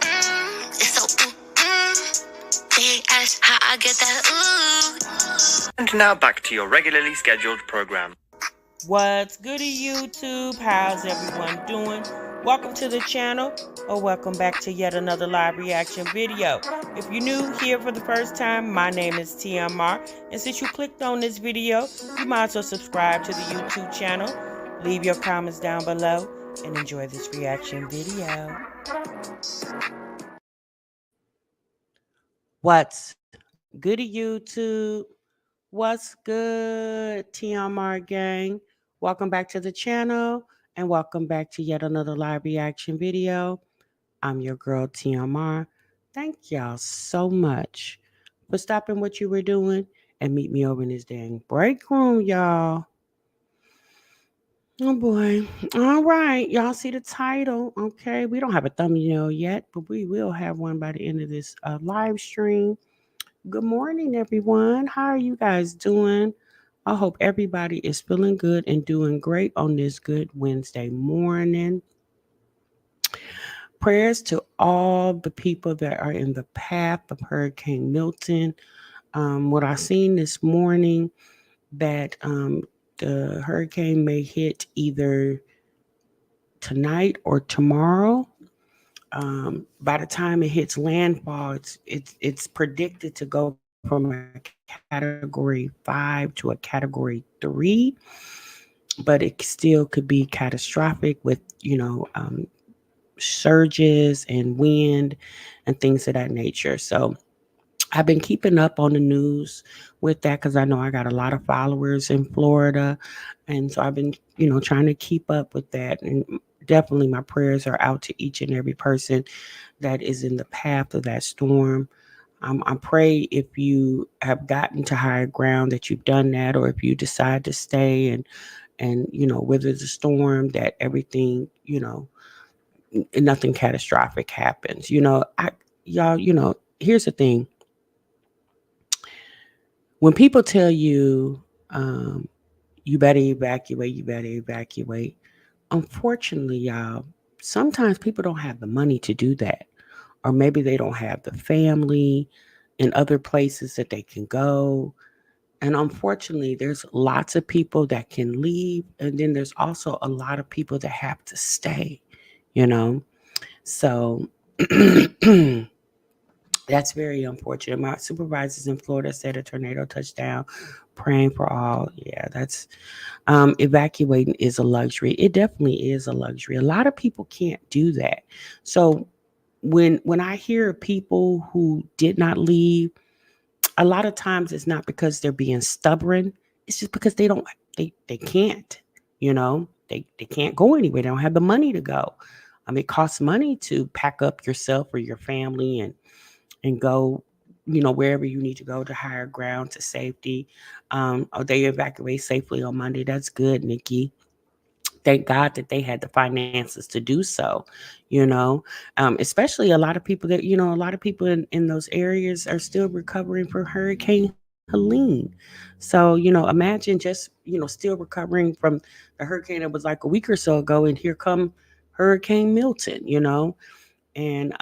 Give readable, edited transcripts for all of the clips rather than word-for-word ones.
It's so big ass, how I get that And now back to your regularly scheduled program. What's goody, YouTube? How's everyone doing? Welcome to the channel, or welcome back to yet another live reaction video. If you're new here for the first time, my name is TMR, and since you clicked on this video, you might as well subscribe to the YouTube channel, leave your comments down below, and enjoy this reaction video. What's goody, YouTube? What's good, TMR gang? Welcome back to the channel and welcome back to yet another live reaction video. I'm your girl, TMR. Thank y'all so much for stopping what you were doing and meet me over in this dang break room, y'all. Oh boy. All right. Y'all see the title. Okay. We don't have a thumbnail yet, but we will have one by the end of this live stream. Good morning, everyone. How are you guys doing? I hope everybody is feeling good and doing great on this good Wednesday morning. Prayers to all the people that are in the path of Hurricane Milton. What I seen this morning that the hurricane may hit either tonight or tomorrow. By the time it hits landfall, it's predicted to go from a category 5 to a category 3, but it still could be catastrophic with surges and wind and things of that nature. So I've been keeping up on the news with that because I know I got a lot of followers in Florida, and so I've been trying to keep up with that. And definitely my prayers are out to each and every person that is in the path of that storm. I pray if you have gotten to higher ground that you've done that, or if you decide to stay and weather the storm, that everything nothing catastrophic happens. Y'all, here's the thing. When people tell you you better evacuate, unfortunately, y'all, sometimes people don't have the money to do that, or maybe they don't have the family in other places that they can go. And unfortunately, there's lots of people that can leave, and then there's also a lot of people that have to stay, you know? So that's very unfortunate. My supervisors in Florida said a tornado touchdown, praying for all. Yeah, that's evacuating is a luxury. It definitely is a luxury. A lot of people can't do that. So when I hear people who did not leave, a lot of times it's not because they're being stubborn. It's just because they can't, they can't go anywhere. They don't have the money to go. It costs money to pack up yourself or your family and go, wherever you need to go to higher ground, to safety. Or they evacuate safely on Monday. That's good, Nikki. Thank God that they had the finances to do so, especially a lot of people in those areas are still recovering from Hurricane Helene. So, imagine just, still recovering from the hurricane that was like a week or so ago, and here come Hurricane Milton. And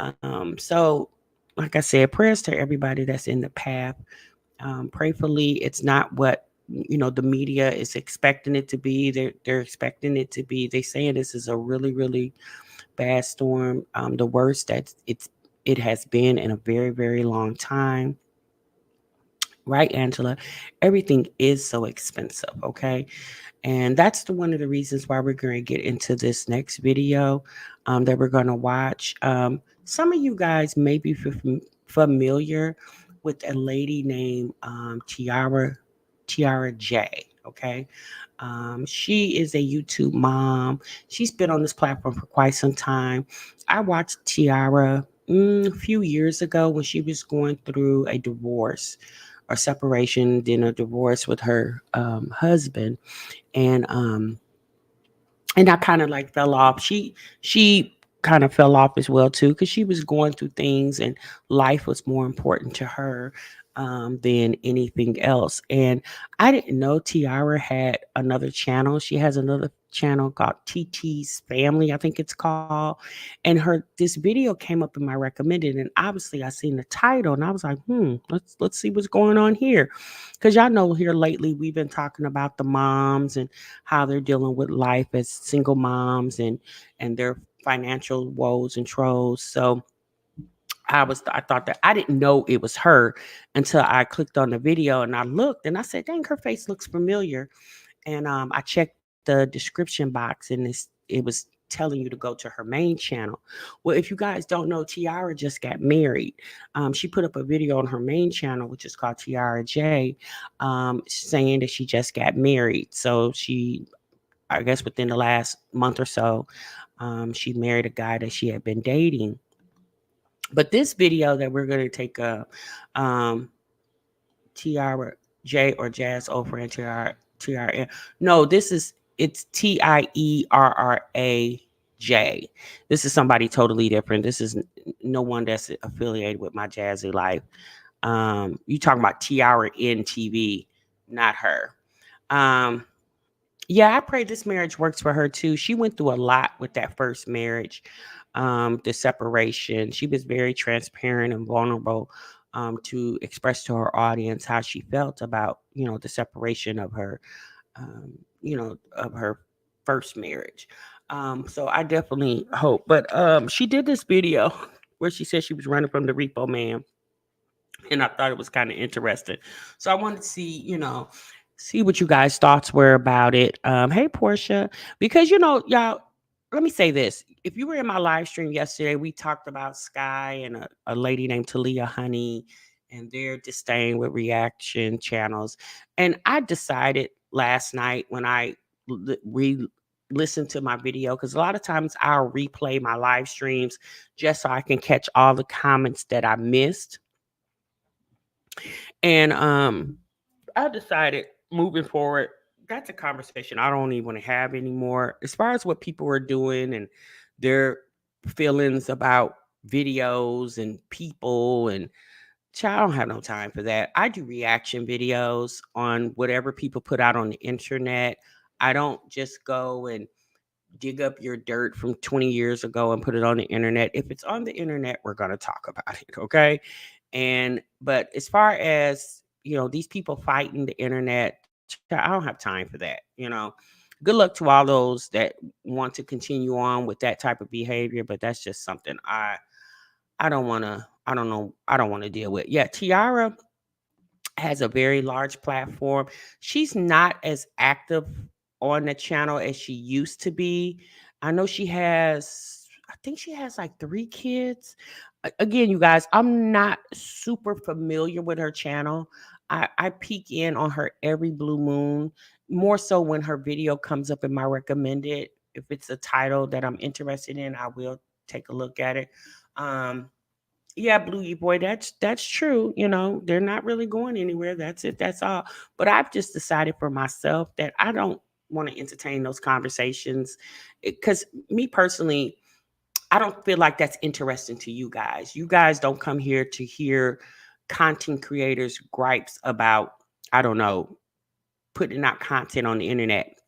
so, like I said, prayers to everybody that's in the path. Prayfully, it's not what the media is expecting it to be. They're expecting it to be. They saying this is a really, really bad storm, the worst that it has been in a very, very long time. Right, Angela? Everything is so expensive, okay? And that's one of the reasons why we're going to get into this next video that we're going to watch. Some of you guys may be familiar with a lady named Tiara J. Okay. She is a YouTube mom. She's been on this platform for quite some time. I watched Tiara a few years ago when she was going through a divorce or separation, then a divorce with her husband. And I kind of like fell off. She kind of fell off as well too, because she was going through things and life was more important to her than anything else. And I didn't know Tiara had another channel. She has another channel called TT's Family, I think it's called. And this video came up in my recommended, and obviously I seen the title and I was like, let's see what's going on here. Because y'all know here lately we've been talking about the moms and how they're dealing with life as single moms and their financial woes and troughs. So I thought that I didn't know it was her until I clicked on the video and I looked and I said, dang, her face looks familiar. And I checked the description box and it was telling you to go to her main channel. Well, if you guys don't know, Tiara just got married. She put up a video on her main channel, which is called Tiara J, saying that she just got married. So I guess within the last month or so, she married a guy that she had been dating. But this video that we're going to take up, Tiara J or Jazz over and Tiara. No, it's TIERRA J. This is somebody totally different. This is no one that's affiliated with my jazzy life. You talking about Tiara in TV, not her. Yeah, I pray this marriage works for her too. She went through a lot with that first marriage, the separation. She was very transparent and vulnerable to express to her audience how she felt about, the separation of her, of her first marriage. So I definitely hope. But she did this video where she said she was running from the repo man. And I thought it was kind of interesting. So I wanted to see what you guys' thoughts were about it. Hey, Portia, because y'all, let me say this. If you were in my live stream yesterday, we talked about Sky and a lady named Talia Honey and their disdain with reaction channels. And I decided last night when I listened to my video, because a lot of times I'll replay my live streams just so I can catch all the comments that I missed. And I decided moving forward, that's a conversation I don't even want to have anymore. As far as what people are doing and their feelings about videos and people, and I don't have no time for that. I do reaction videos on whatever people put out on the internet. I don't just go and dig up your dirt from 20 years ago and put it on the internet. If it's on the internet, we're going to talk about it, okay? But as far as, these people fighting the internet, I don't have time for that. Good luck to all those that want to continue on with that type of behavior, but that's just something I don't want to deal with. Yeah, Tiara has a very large platform. She's not as active on the channel as she used to be. I know I think she has like 3 kids. Again, you guys, I'm not super familiar with her channel. I peek in on her every blue moon, more so when her video comes up in my recommended. If it's a title that I'm interested in, I will take a look at it. Yeah, Bluey boy, that's true. They're not really going anywhere. That's it. That's all. But I've just decided for myself that I don't want to entertain those conversations because me personally, I don't feel like that's interesting to you guys. You guys don't come here to hear content creators' gripes about, I don't know, putting out content on the internet.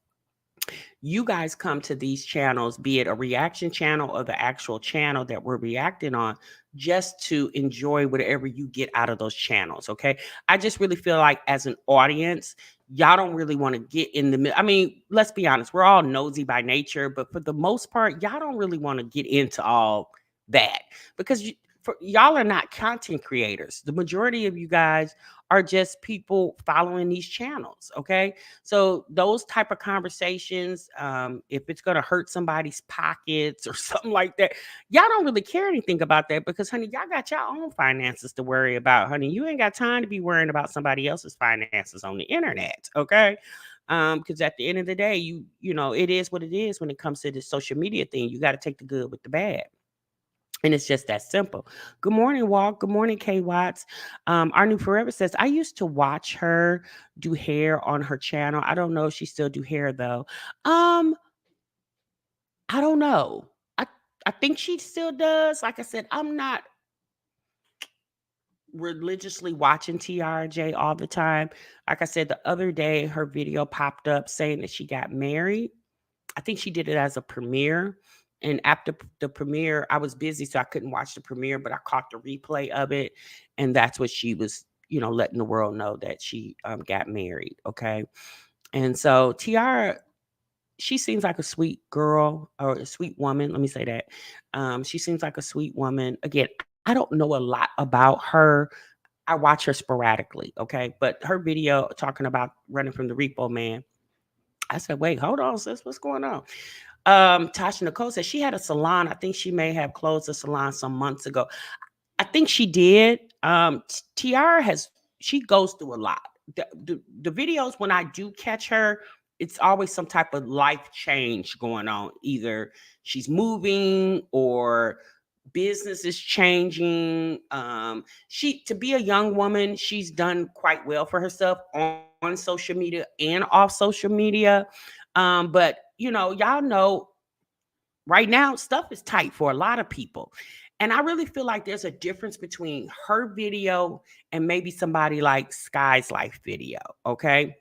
You guys come to these channels, be it a reaction channel or the actual channel that we're reacting on, just to enjoy whatever you get out of those channels. Okay. I just really feel like as an audience, y'all don't really want to get in the middle. I mean, let's be honest, we're all nosy by nature, but for the most part, y'all don't really want to get into all that because y'all are not content creators. The majority of you guys are just people following these channels. Okay. So those type of conversations, if it's going to hurt somebody's pockets or something like that, y'all don't really care anything about that because, honey, y'all got your own finances to worry about, honey. You ain't got time to be worrying about somebody else's finances on the internet. Okay. Because at the end of the day, it is what it is when it comes to the social media thing. You got to take the good with the bad. And it's just that simple. Good morning, Walt. Good morning, K Watts. Our new Forever says, I used to watch her do hair on her channel. I don't know if she still do hair though. I don't know. I think she still does. Like I said, I'm not religiously watching Tiara J all the time. Like I said, the other day her video popped up saying that she got married. I think she did it as a premiere. And after the premiere, I was busy, so I couldn't watch the premiere, but I caught the replay of it. And that's what she was, letting the world know that she got married. Okay. And so Tiara, she seems like a sweet girl or a sweet woman. Let me say that. She seems like a sweet woman. Again, I don't know a lot about her. I watch her sporadically. Okay. But her video talking about running from the repo man, I said, wait, hold on, sis. What's going on? Tasha Nicole said she had a salon. I think she may have closed the salon some months ago. I think she did. Tiara she goes through a lot. The videos, when I do catch her, it's always some type of life change going on. Either she's moving or business is changing. She, to be a young woman, she's done quite well for herself on social media and off social media. But y'all know right now stuff is tight for a lot of people. And I really feel like there's a difference between her video and maybe somebody like Sky's life video. Okay.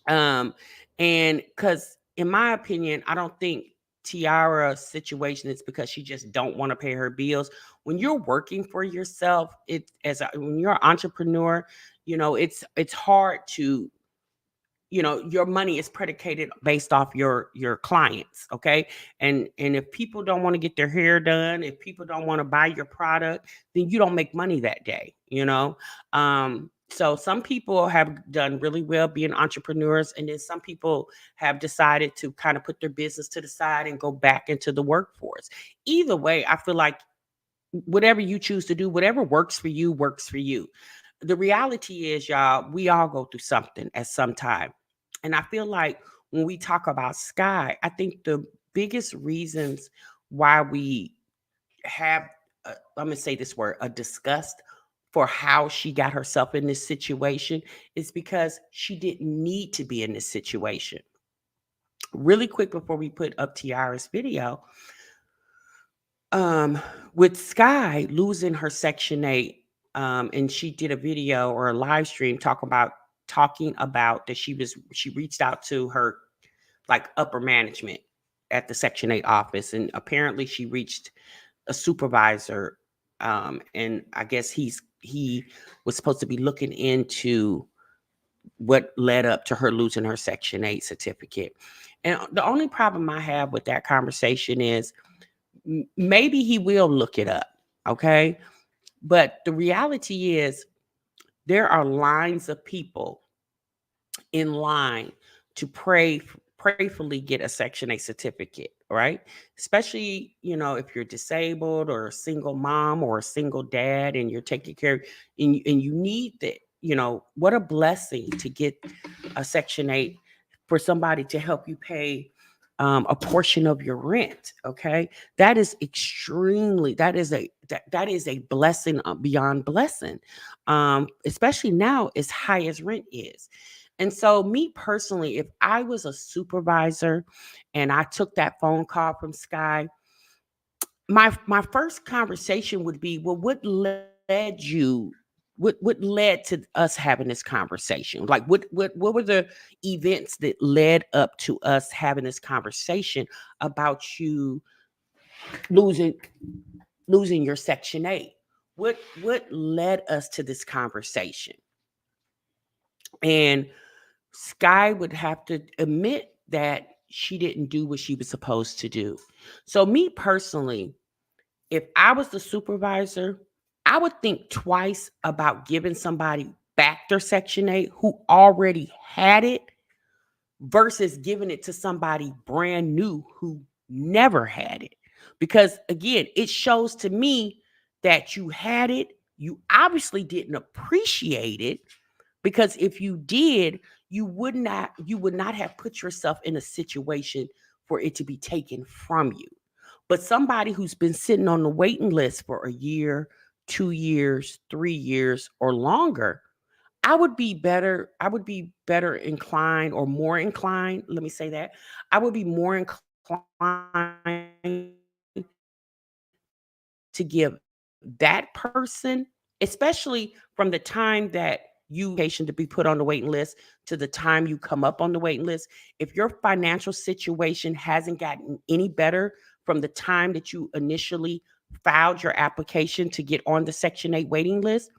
Um, and because in my opinion, I don't think Tiara's situation is because she just don't want to pay her bills. When you're working for yourself, when you're an entrepreneur, it's hard to, your money is predicated based off your clients. Okay. And if people don't want to get their hair done, if people don't want to buy your product, then you don't make money that day. So some people have done really well being entrepreneurs, and then some people have decided to kind of put their business to the side and go back into the workforce. Either way, I feel like whatever you choose to do, whatever works for you, works for you. The reality is, y'all, we all go through something at some time. And I feel like when we talk about Sky, I think the biggest reasons why we have, I'm going to say this word, a disgust for how she got herself in this situation is because she didn't need to be in this situation. Really quick before we put up Tiara's video, with Sky losing her Section 8, and she did a video or a live stream talking about that she reached out to her like upper management at the Section 8 office, and apparently she reached a supervisor, and I guess he was supposed to be looking into what led up to her losing her Section 8 certificate. And the only problem I have with that conversation is maybe he will look it up. Okay. But the reality is there are lines of people in line to prayerfully get a Section 8 certificate, right? Especially, if you're disabled or a single mom or a single dad and you're taking care of, and you need that, what a blessing to get a Section 8 for somebody to help you pay a portion of your rent. Okay. That is that is a blessing beyond blessing. Especially now as high as rent is. And so, me personally, if I was a supervisor and I took that phone call from Sky, my first conversation would be, well, what led to us having this conversation? Like, what were the events that led up to us having this conversation about you losing losing your Section 8? What led us to this conversation? And Sky would have to admit that she didn't do what she was supposed to do. So, me personally, if I was the supervisor, I would think twice about giving somebody back their Section 8 who already had it versus giving it to somebody brand new who never had it. Because again, it shows to me that you had it. You obviously didn't appreciate it, because if you did, you would not have put yourself in a situation for it to be taken from you. But somebody who's been sitting on the waiting list for a year, 2 years, 3 years, or longer, I would be better inclined, or more inclined. Let me say that. I would be more inclined to give that person, especially from the time that you patient to be put on the waiting list to the time you come up on the waiting list. If your financial situation hasn't gotten any better from the time that you initially filed your application to get on the Section 8 waiting list,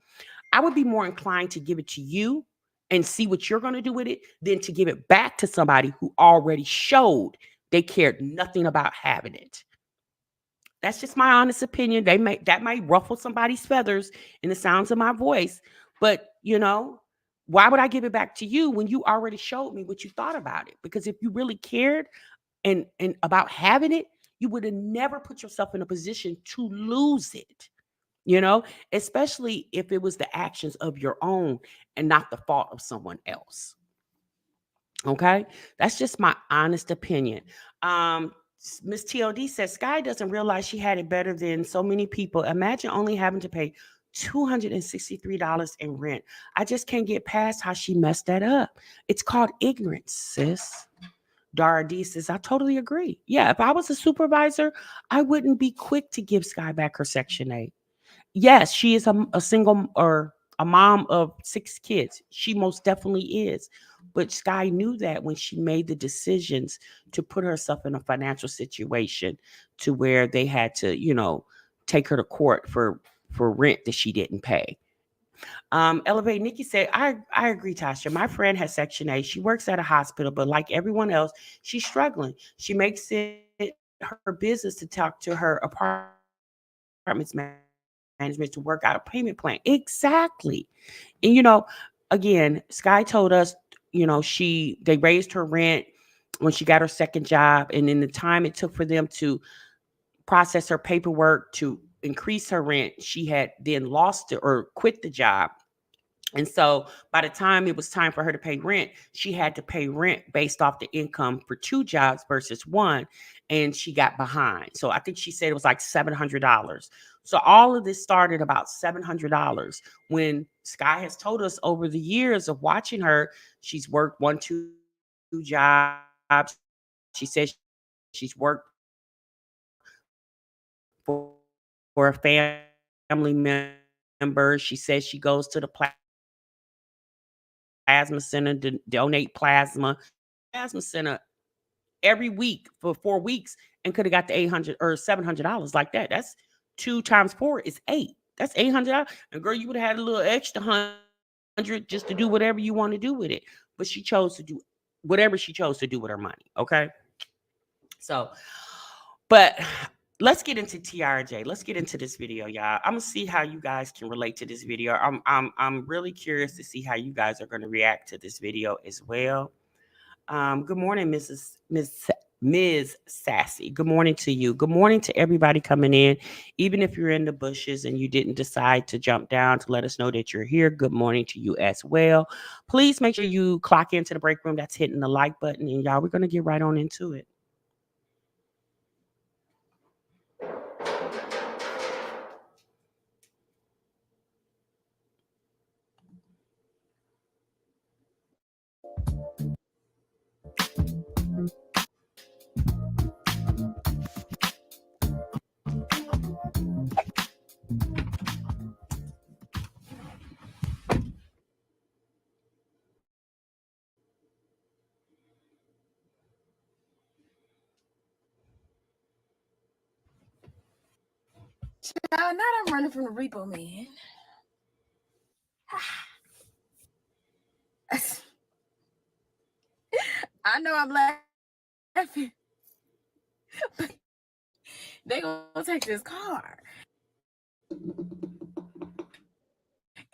I would be more inclined to give it to you and see what you're going to do with it than to give it back to somebody who already showed they cared nothing about having it. That's just my honest opinion. That might ruffle somebody's feathers in the sounds of my voice, but why would I give it back to you when you already showed me what you thought about it? Because if you really cared and about having it, you would have never put yourself in a position to lose it. Especially if it was the actions of your own and not the fault of someone else. Okay, that's just my honest opinion. Um, Miss TLD says Sky doesn't realize she had it better than so many people. Imagine only having to pay $263 in rent. I just can't get past how she messed that up. It's called ignorance, sis. Dara D says, I totally agree. Yeah, if I was a supervisor, I wouldn't be quick to give Sky back her Section 8. Yes, she is a single or a mom of 6 kids. She most definitely is. But Sky knew that when she made the decisions to put herself in a financial situation to where they had to, take her to court for rent that she didn't pay. Elevate Nikki said, I agree, Tasha. My friend has Section 8. She works at a hospital, but like everyone else, she's struggling. She makes it her business to talk to her apartment's management to work out a payment plan. Exactly. And again, Sky told us, they raised her rent when she got her second job, and in the time it took for them to process her paperwork to increase her rent, she had then lost it or quit the job. And so by the time it was time for her to pay rent, she had to pay rent based off the income for 2 jobs versus one, and she got behind. So I think she said it was like $700. So all of this started about $700 when Sky has told us over the years of watching her, she's worked 1, 2 jobs. She says she's worked for a family member. She says she goes to the plasma center to donate plasma. She goes to the plasma center every week for 4 weeks and could have got the 800 or $700 like that. That's 2 times 4 is 8. That's $800. And girl, you would have had a little extra 100 just to do whatever you want to do with it. But she chose to do whatever she chose to do with her money. Okay. So, but let's get into Tiara J. Let's get into this video, y'all. I'm gonna see how you guys can relate to this video. I'm really curious to see how you guys are gonna react to this video as well. Good morning, Ms. Sassy. Good morning to you. Good morning to everybody coming in. Even if you're in the bushes and you didn't decide to jump down to let us know that you're here, good morning to you as well. Please make sure you clock into the break room. That's hitting the like button. And y'all, we're going to get right on into it. Now I'm running from the repo man. I know I'm laughing, but they gonna take this car,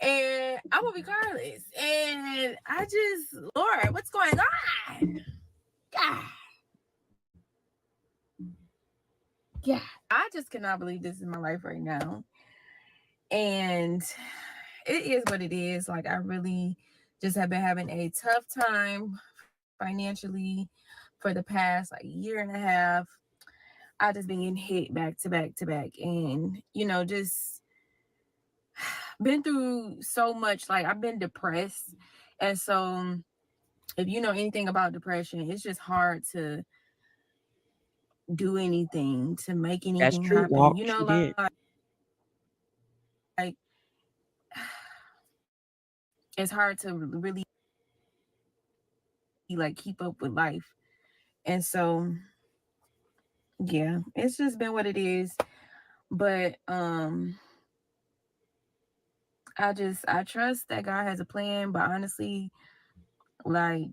and I'm gonna be carless. And I just, Lord, what's going on? God, yeah, I just cannot believe this is my life right now, and it is what it is. Like, I really just have been having a tough time financially for the past like year and a half. I just been hit back to back to back, and just been through so much. Like, I've been depressed, and so if you know anything about depression, it's just hard to do anything, to make That's anything true. happen. Walk. She did. Like it's hard to really like keep up with life. And so yeah, it's just been what it is. But I trust that God has a plan, but honestly, like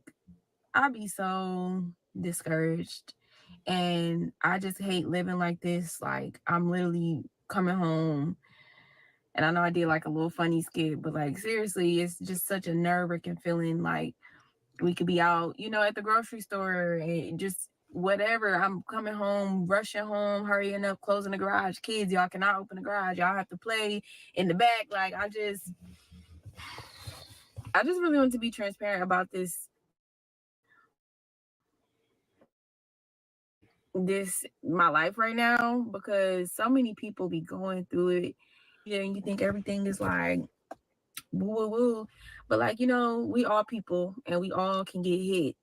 I be so discouraged and I just hate living like this. Like I'm literally coming home and I know I did like a little funny skit, but like seriously, it's just such a nerve-wracking feeling. Like we could be out, at the grocery store and just whatever. I'm coming home, rushing home, hurrying up, closing the garage. Kids, y'all cannot open the garage. Y'all have to play in the back. Like I just really want to be transparent about this my life right now, because so many people be going through it. Yeah, and you think everything is like woo woo woo. But like, we all people and we all can get hit.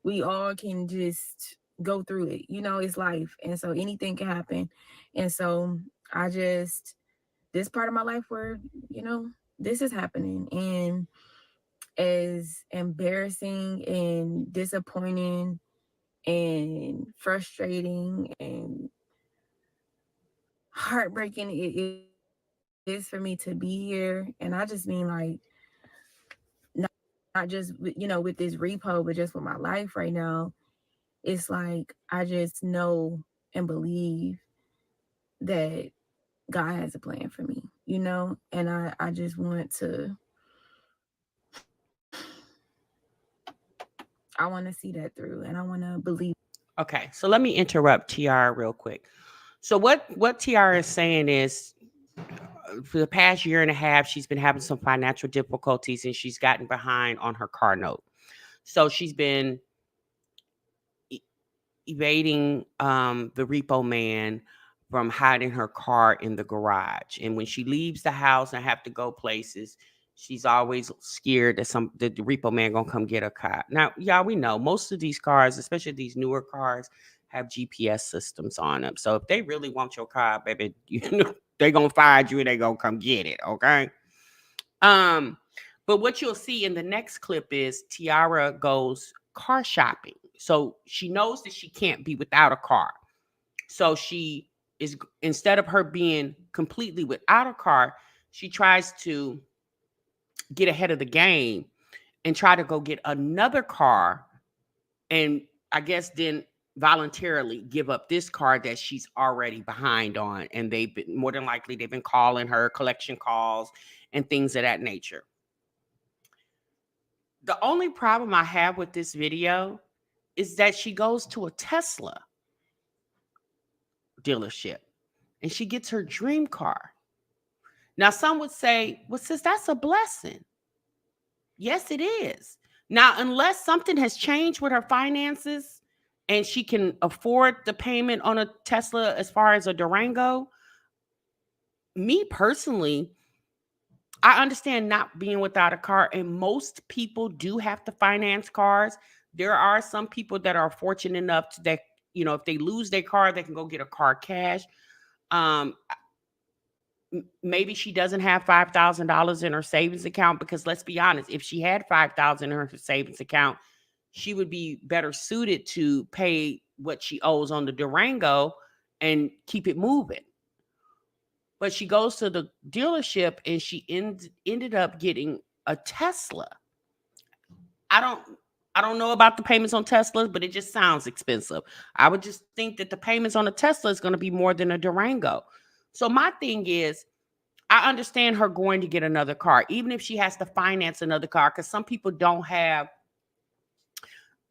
We all can just go through it. It's life. And so anything can happen. And so I just this part of my life where, this is happening. And as embarrassing and disappointing and frustrating and heartbreaking it is for me to be here. And I just mean like not just with this repo, but just with my life right now. It's like I just know and believe that God has a plan for me, and I just want to I want to see that through, and I want to believe. Okay, so let me interrupt Tiara real quick. So what Tiara is saying is, for the past year and a half, she's been having some financial difficulties and she's gotten behind on her car note. So she's been evading the repo man from hiding her car in the garage. And when she leaves the house and have to go places, she's always scared that the repo man gonna come get her car. Now, y'all, we know most of these cars, especially these newer cars, have GPS systems on them. So if they really want your car, baby, they gonna find you and they gonna come get it. Okay. But what you'll see in the next clip is Tiara goes car shopping. So she knows that she can't be without a car. So she is, instead of her being completely without a car, she tries to get ahead of the game and try to go get another car, and I guess then voluntarily give up this car that she's already behind on. And they've been, more than likely, they've been calling her, collection calls and things of that nature. The only problem I have with this video is that she goes to a Tesla dealership and she gets her dream car. Now, some would say, well, sis, that's a blessing. Yes, it is. Now, unless something has changed with her finances and she can afford the payment on a Tesla as far as a Durango, me personally, I understand not being without a car, and most people do have to finance cars. There are some people that are fortunate enough that, if they lose their car, they can go get a car cash. Maybe she doesn't have $5,000 in her savings account, because let's be honest, if she had $5,000 in her savings account, she would be better suited to pay what she owes on the Durango and keep it moving. But she goes to the dealership and she ended up getting a Tesla. I don't know about the payments on Teslas, but it just sounds expensive. I would just think that the payments on a Tesla is going to be more than a Durango. So my thing is, I understand her going to get another car, even if she has to finance another car, because some people don't have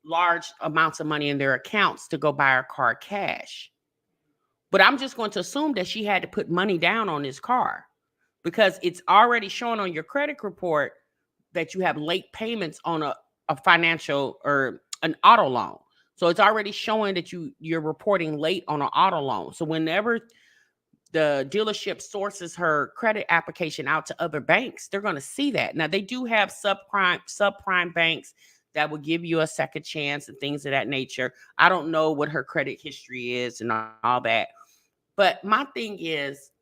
large amounts of money in their accounts to go buy a car cash. But I'm just going to assume that she had to put money down on this car, because it's already showing on your credit report that you have late payments on a financial or an auto loan. So it's already showing that you're reporting late on an auto loan. So whenever the dealership sources her credit application out to other banks, they're going to see that. Now, they do have subprime banks that will give you a second chance and things of that nature. I don't know what her credit history is and all that. But my thing is,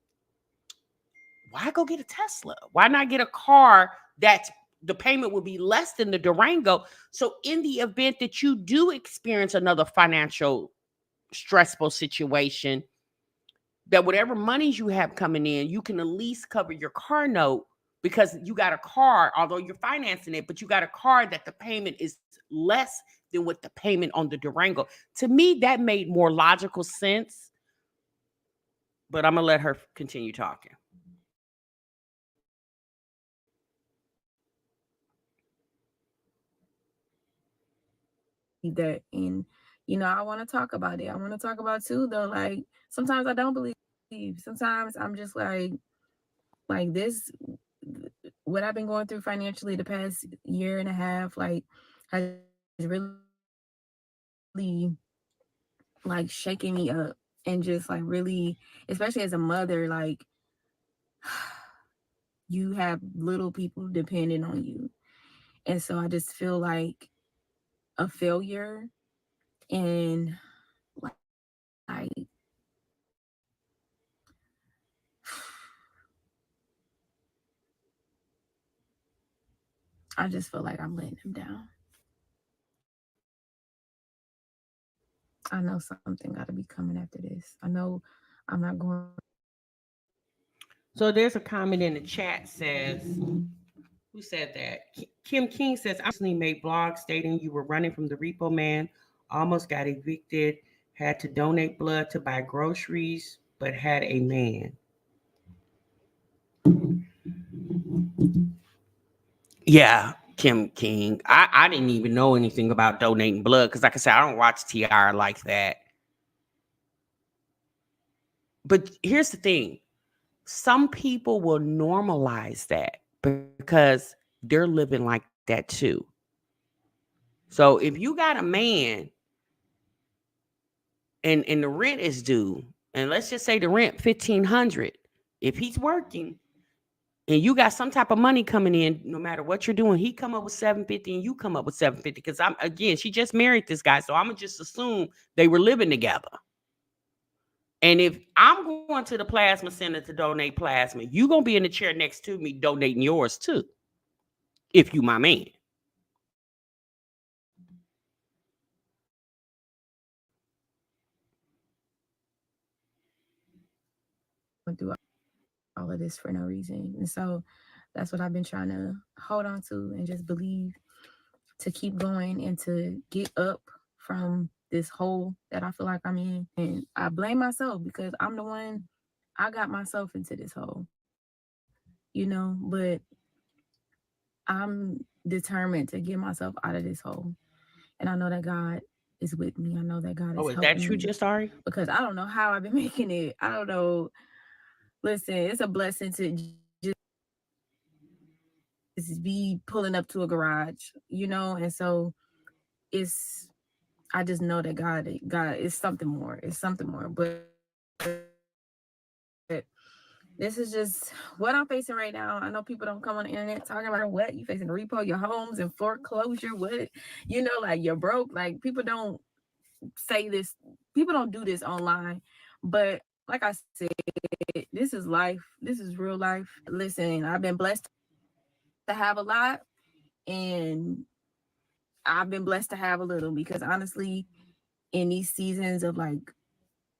why go get a Tesla? Why not get a car that's the payment will be less than the Durango. So in the event that you do experience another financial stressful situation, that whatever monies you have coming in, you can at least cover your car note, because you got a car, although you're financing it, but you got a car that the payment is less than what the payment on the Durango. To me, that made more logical sense. But I'm gonna let her continue talking. That, and I want to talk about it. I want to talk about too, though. Like, sometimes I don't believe. Sometimes I'm just like this. What I've been going through financially the past year and a half, like, has really like shaking me up, and just like really, especially as a mother, like, you have little people depending on you, and so I just feel like a failure, and like I just feel like I'm letting them down. I know something got to be coming after this. I know I'm not going. So there's a comment in the chat says, who said that? Kim King says, I recently made blogs stating you were running from the repo man, almost got evicted, had to donate blood to buy groceries, but had a man. Yeah, Kim King. I didn't even know anything about donating blood because, like I said, I don't watch Tiara like that. But here's the thing. Some people will normalize that because they're living like that too. So if you got a man and the rent is due, and let's just say the rent $1,500, if he's working and you got some type of money coming in, no matter what you're doing, he come up with $750 and you come up with $750. Because she just married this guy, so I'm gonna just assume they were living together. And if I'm going to the plasma center to donate plasma, you're going to be in the chair next to me donating yours too, if you my man. Went through all of this for no reason. And so that's what I've been trying to hold on to and just believe, to keep going and to get up from this hole that I feel like I'm in. And I blame myself because I'm the one, I got myself into this hole, but I'm determined to get myself out of this hole. And I know that God is with me. I know that God is helping me. Oh, is that true, just sorry? Because I don't know how I've been making it. I don't know. Listen, it's a blessing to just be pulling up to a garage, and so I just know that God is something more. It's something more. But this is just what I'm facing right now. I know people don't come on the internet talking about what you facing, repo, your homes and foreclosure, what, like you're broke. Like, people don't say this. People don't do this online. But like I said, this is life. This is real life. Listen, I've been blessed to have a lot, and I've been blessed to have a little, because honestly, in these seasons of like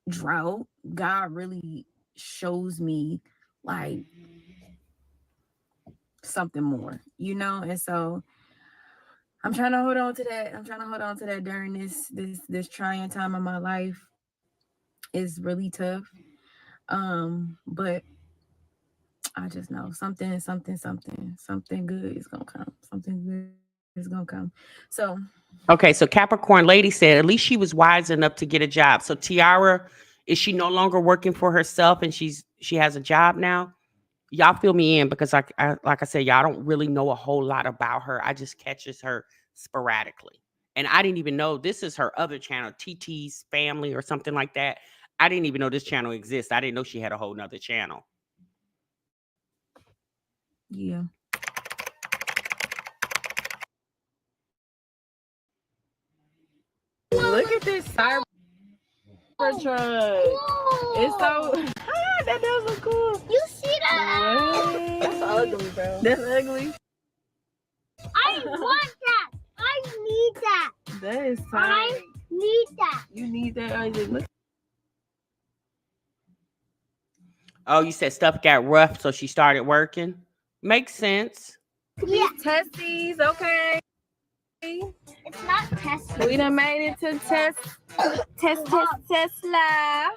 drought, God really shows me like something more, and so I'm trying to hold on to that. I'm trying to hold on to that during this trying time of my life. It's really tough. But I just know something good is gonna come. Something good is gonna come. So okay, so Capricorn Lady said at least she was wise enough to get a job. So Tiara, is she no longer working for herself and she has a job now? Y'all fill me in, because like I said, y'all don't really know a whole lot about her. I just catches her sporadically. And I didn't even know this is her other channel, TT's Family or something like that. I didn't even know this channel exists. I didn't know she had a whole nother channel. Yeah. Look at this Cybertruck. It's so that does look cool. You see that? What? That's ugly, bro. That's ugly. want that. I need that. That is I tight. need that. You need that, Isaac. Look. Oh, you said stuff got rough, so she started working. Makes sense. Yeah. Testes, okay. It's not Tesla. We done made it to Tesla. Is it Tesla?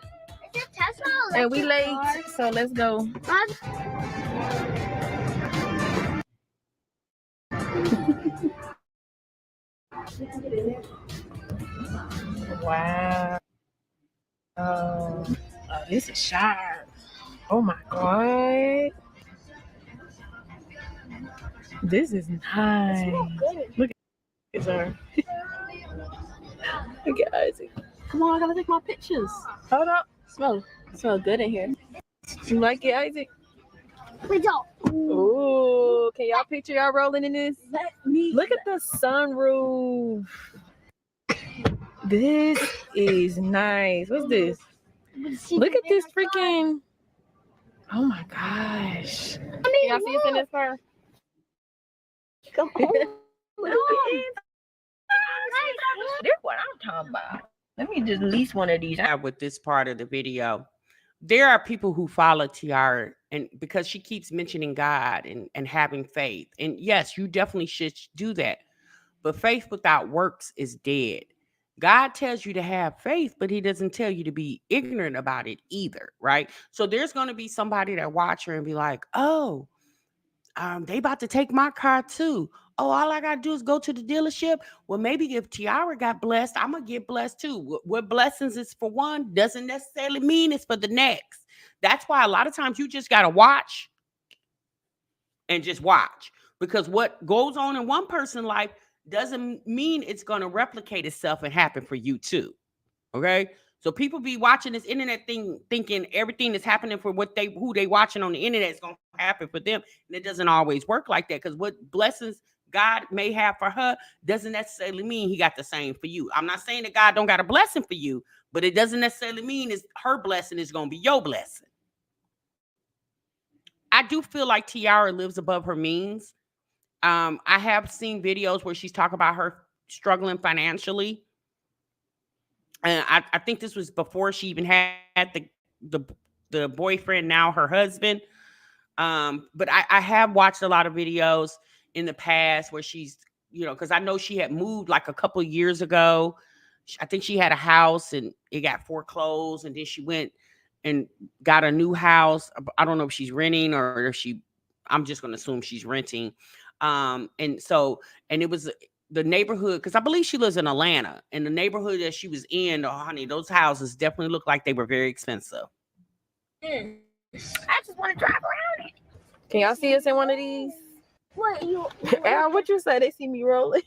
And we late, so let's go. Wow. Oh, this is sharp. Oh my God. This is nice. Look at her. Look at Isaac. Come on, I gotta take my pictures. Hold up. Smell good in here. You like it, Isaac? We don't. Ooh, can y'all picture y'all rolling in this? Look at the sunroof. This is nice. What's this? Look at this freaking. Oh my gosh. Y'all see us in this car? Come on. This what I'm talking about. Let me just lease one of these. With this part of the video, there are people who follow Tiara, and because she keeps mentioning God and having faith. And yes, you definitely should do that. But faith without works is dead. God tells you to have faith, but he doesn't tell you to be ignorant about it either, right? So there's going to be somebody that watch her and be like, oh, they about to take my car too. Oh, all I got to do is go to the dealership. Well, maybe if Tiara got blessed, I'm going to get blessed too. What blessings is for one doesn't necessarily mean it's for the next. That's why a lot of times you just got to watch and just watch, because what goes on in one person's life doesn't mean it's going to replicate itself and happen for you too. Okay. So people be watching this internet thing, thinking everything that's happening for who they watching on the internet is going to happen for them. And it doesn't always work like that, because what blessings God may have for her doesn't necessarily mean he got the same for you. I'm not saying that God don't got a blessing for you, but it doesn't necessarily mean it's her blessing is going to be your blessing. I do feel like Tiara lives above her means. I have seen videos where she's talking about her struggling financially. And I think this was before she even had the boyfriend, now her husband. But I have watched a lot of videos in the past where she's, because I know she had moved like a couple of years ago. I think she had a house and it got foreclosed, and then she went and got a new house. I don't know if she's renting or if I'm just going to assume she's renting. And it was the neighborhood, because I believe she lives in Atlanta, and the neighborhood that she was in, oh honey, those houses definitely looked like they were very expensive. I just want to drive around it. Can y'all see us in one of these? What you? Al, what you say? They see me rolling.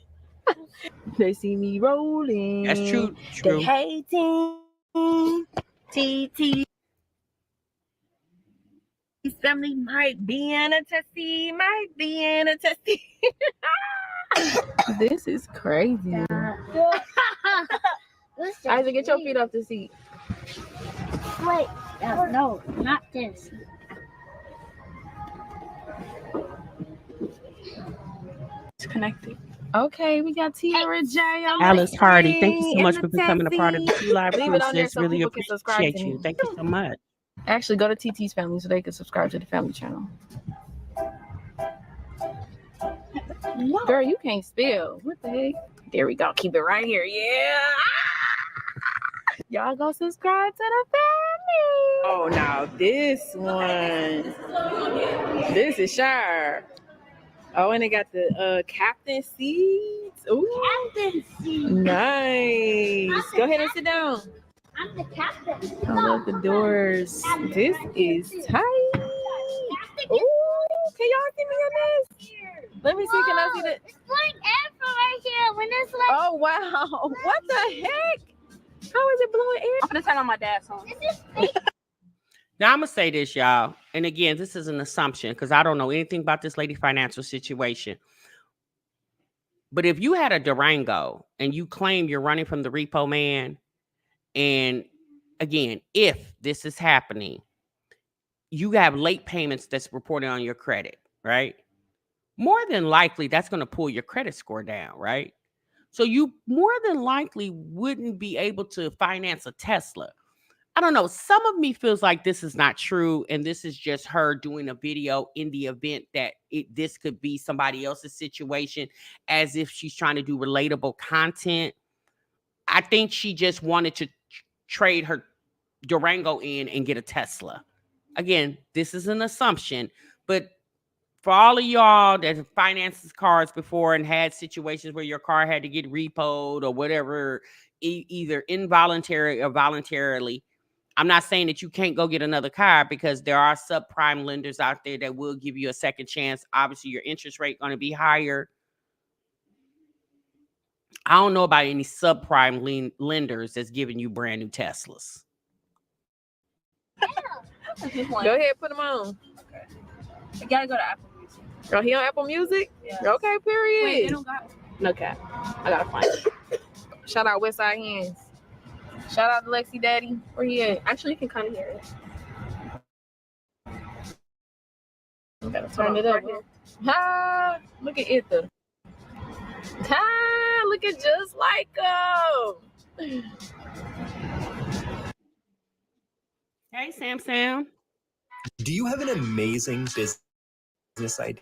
They see me rolling. That's true. They hating. TT. Family might be in a testy. This is crazy. Isaac, get your feet off the seat. Wait, no, not this. It's connected. Okay, we got Tierra J. Alice Hardy, thank you so much for becoming a part of the T Live Leave it on there process. so Really people can subscribe appreciate to you. me. Thank you so much. Actually, go to TT's family so they can subscribe to the family channel. No. Girl, you can't spell. What the heck? There we go. Keep it right here. Yeah. Y'all go subscribe to the family. Oh, now this one. This is sharp. Oh, and they got the captain seats. Ooh. Captain seat. Nice. Go ahead and sit down. I'm the captain. I love the doors. This is tight. Ooh, can y'all see me on this? Let me see. Can I see that? It's blowing air from right here. When it's like, Oh, wow. What the heck? How is it blowing air? I'm going to turn on my dad's phone. this is fake. Now, I'm going to say this, y'all. And again, this is an assumption because I don't know anything about this lady's financial situation. But if you had a Durango and you claim you're running from the repo man, and again, if this is happening, you have late payments that's reported on your credit, right? more than likely that's going to pull your credit score down, right? So you more than likely wouldn't be able to finance a Tesla. I don't know. Some of me feels like this is not true, and this is just her doing a video in the event that this could be somebody else's situation, as if she's trying to do relatable content. I think she just wanted to trade her Durango in and get a Tesla. Again, this is an assumption, but for all of y'all that have financed cars before and had situations where your car had to get repoed or whatever, either involuntary or voluntarily, I'm not saying that you can't go get another car, because there are subprime lenders out there that will give you a second chance. Obviously, your interest rate going to be higher. I don't know about any subprime lenders that's giving you brand new Teslas. Go ahead, put them on. Okay. I gotta go to Apple Music. Oh, he on Apple Music? Yeah. Okay, period. Wait, they don't got one. No cap. I gotta find it. Shout out Westside Hands. Shout out to Lexi Daddy. Where he at? Actually, you can kind of hear it. You gotta turn it up. Right here. Ha! Look at Itha. Ha! Look at just like him. Hey, Sam. Do you have an amazing business idea?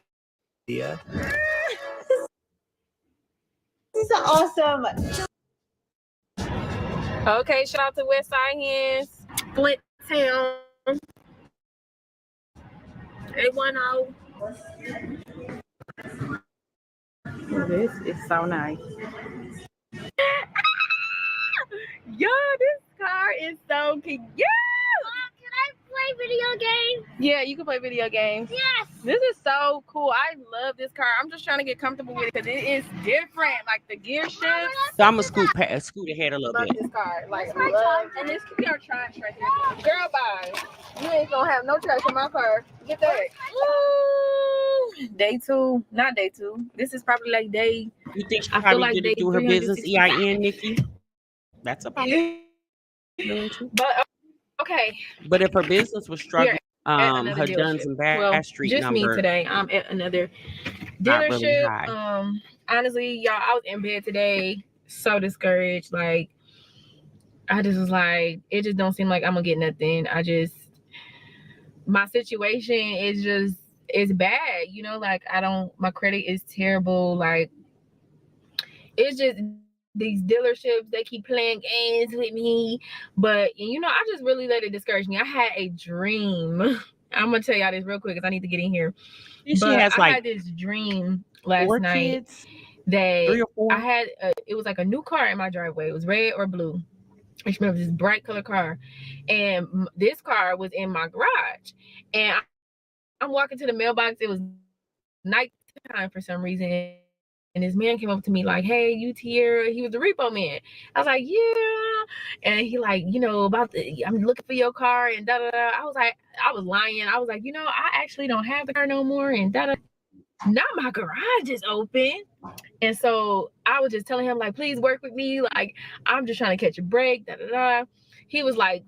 This is awesome. Okay, shout out to Westside Hands. Flint Town. 810. This is so nice. Yo, this car is so cute. Yeah! Can I play video games? Yeah, you can play video games. Yes. This is so cool. I love this car. I'm just trying to get comfortable with it because it is different. Like the gear shifts. So I'm gonna scoot ahead a little Love bit. this car. Like, My love. charger. And this could be our trash right here. Girl, bye. You ain't gonna have no trash in my car. Get that. Ooh. Day 2. Not day 2. This is probably like day. You think she I feel probably like did they it through her business 365. EIN, Nikki? That's a possibility. But okay. But if her business was struggling, another her dealership. Duns and Bradstreet Just number, me today. I'm at another Not really dealership. high. Honestly, y'all, I was in bed today, so discouraged. Like, I just was like, it just don't seem like I'm gonna get nothing. My situation is it's bad, you know, like my credit is terrible. Like, it's just these dealerships, they keep playing games with me. But, you know, I just really let it discourage me. I had a dream. I'm gonna tell y'all this real quick because I need to get in here. She But has I like had this dream last 4 night kids, that 3 or 4. I had it was like a new car in my driveway. It was red or blue. I just remember this bright color car, and this car was in my garage. And I'm walking to the mailbox. It was nighttime for some reason, and this man came up to me like, "Hey, you Tiara?" He was the repo man. I was like, "Yeah," and he like, you know, I'm looking for your car and da da da. I was like, I was lying. I was like, you know, I actually don't have the car no more and da da. Now my garage is open. And so I was just telling him, like, please work with me. Like, I'm just trying to catch a break. Da, da, da. He was like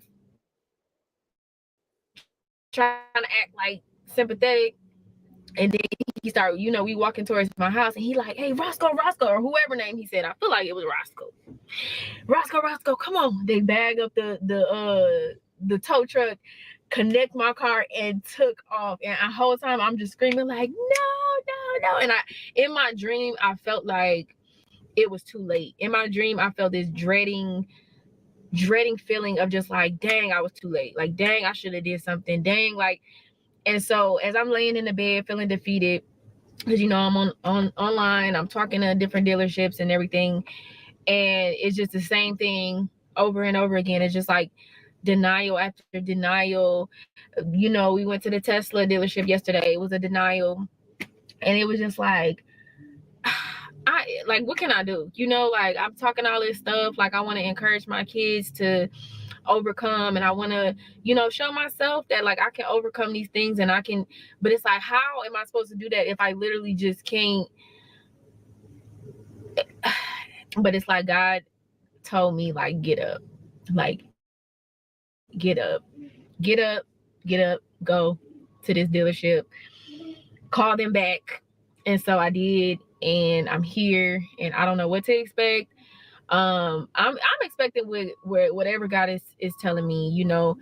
trying to act like sympathetic. And then he started, you know, we walking towards my house and he like, hey, Roscoe, or whoever name he said. I feel like it was Roscoe, come on. They bag up the tow truck, connect my car and took off. And the whole time I'm just screaming like, no. And in my dream, I felt like it was too late. In my dream, I felt this dreading feeling of just like, dang, I was too late. Like, dang, I should have did something. Dang, like. And so as I'm laying in the bed feeling defeated, because, you know, I'm online, I'm talking to different dealerships and everything, and it's just the same thing over and over again. It's just like denial after denial. You know, we went to the Tesla dealership yesterday. It was a denial, and it was just like, what can I do? You know, like, I'm talking all this stuff, like I want to encourage my kids to overcome, and I want to, you know, show myself that like I can overcome these things, and I can. But it's like, how am I supposed to do that if I literally just can't? But it's like God told me, like, get up, go to this dealership, call them back, And so I did, and I'm here, and I don't know what to expect. I'm expecting with whatever God is telling me, you know.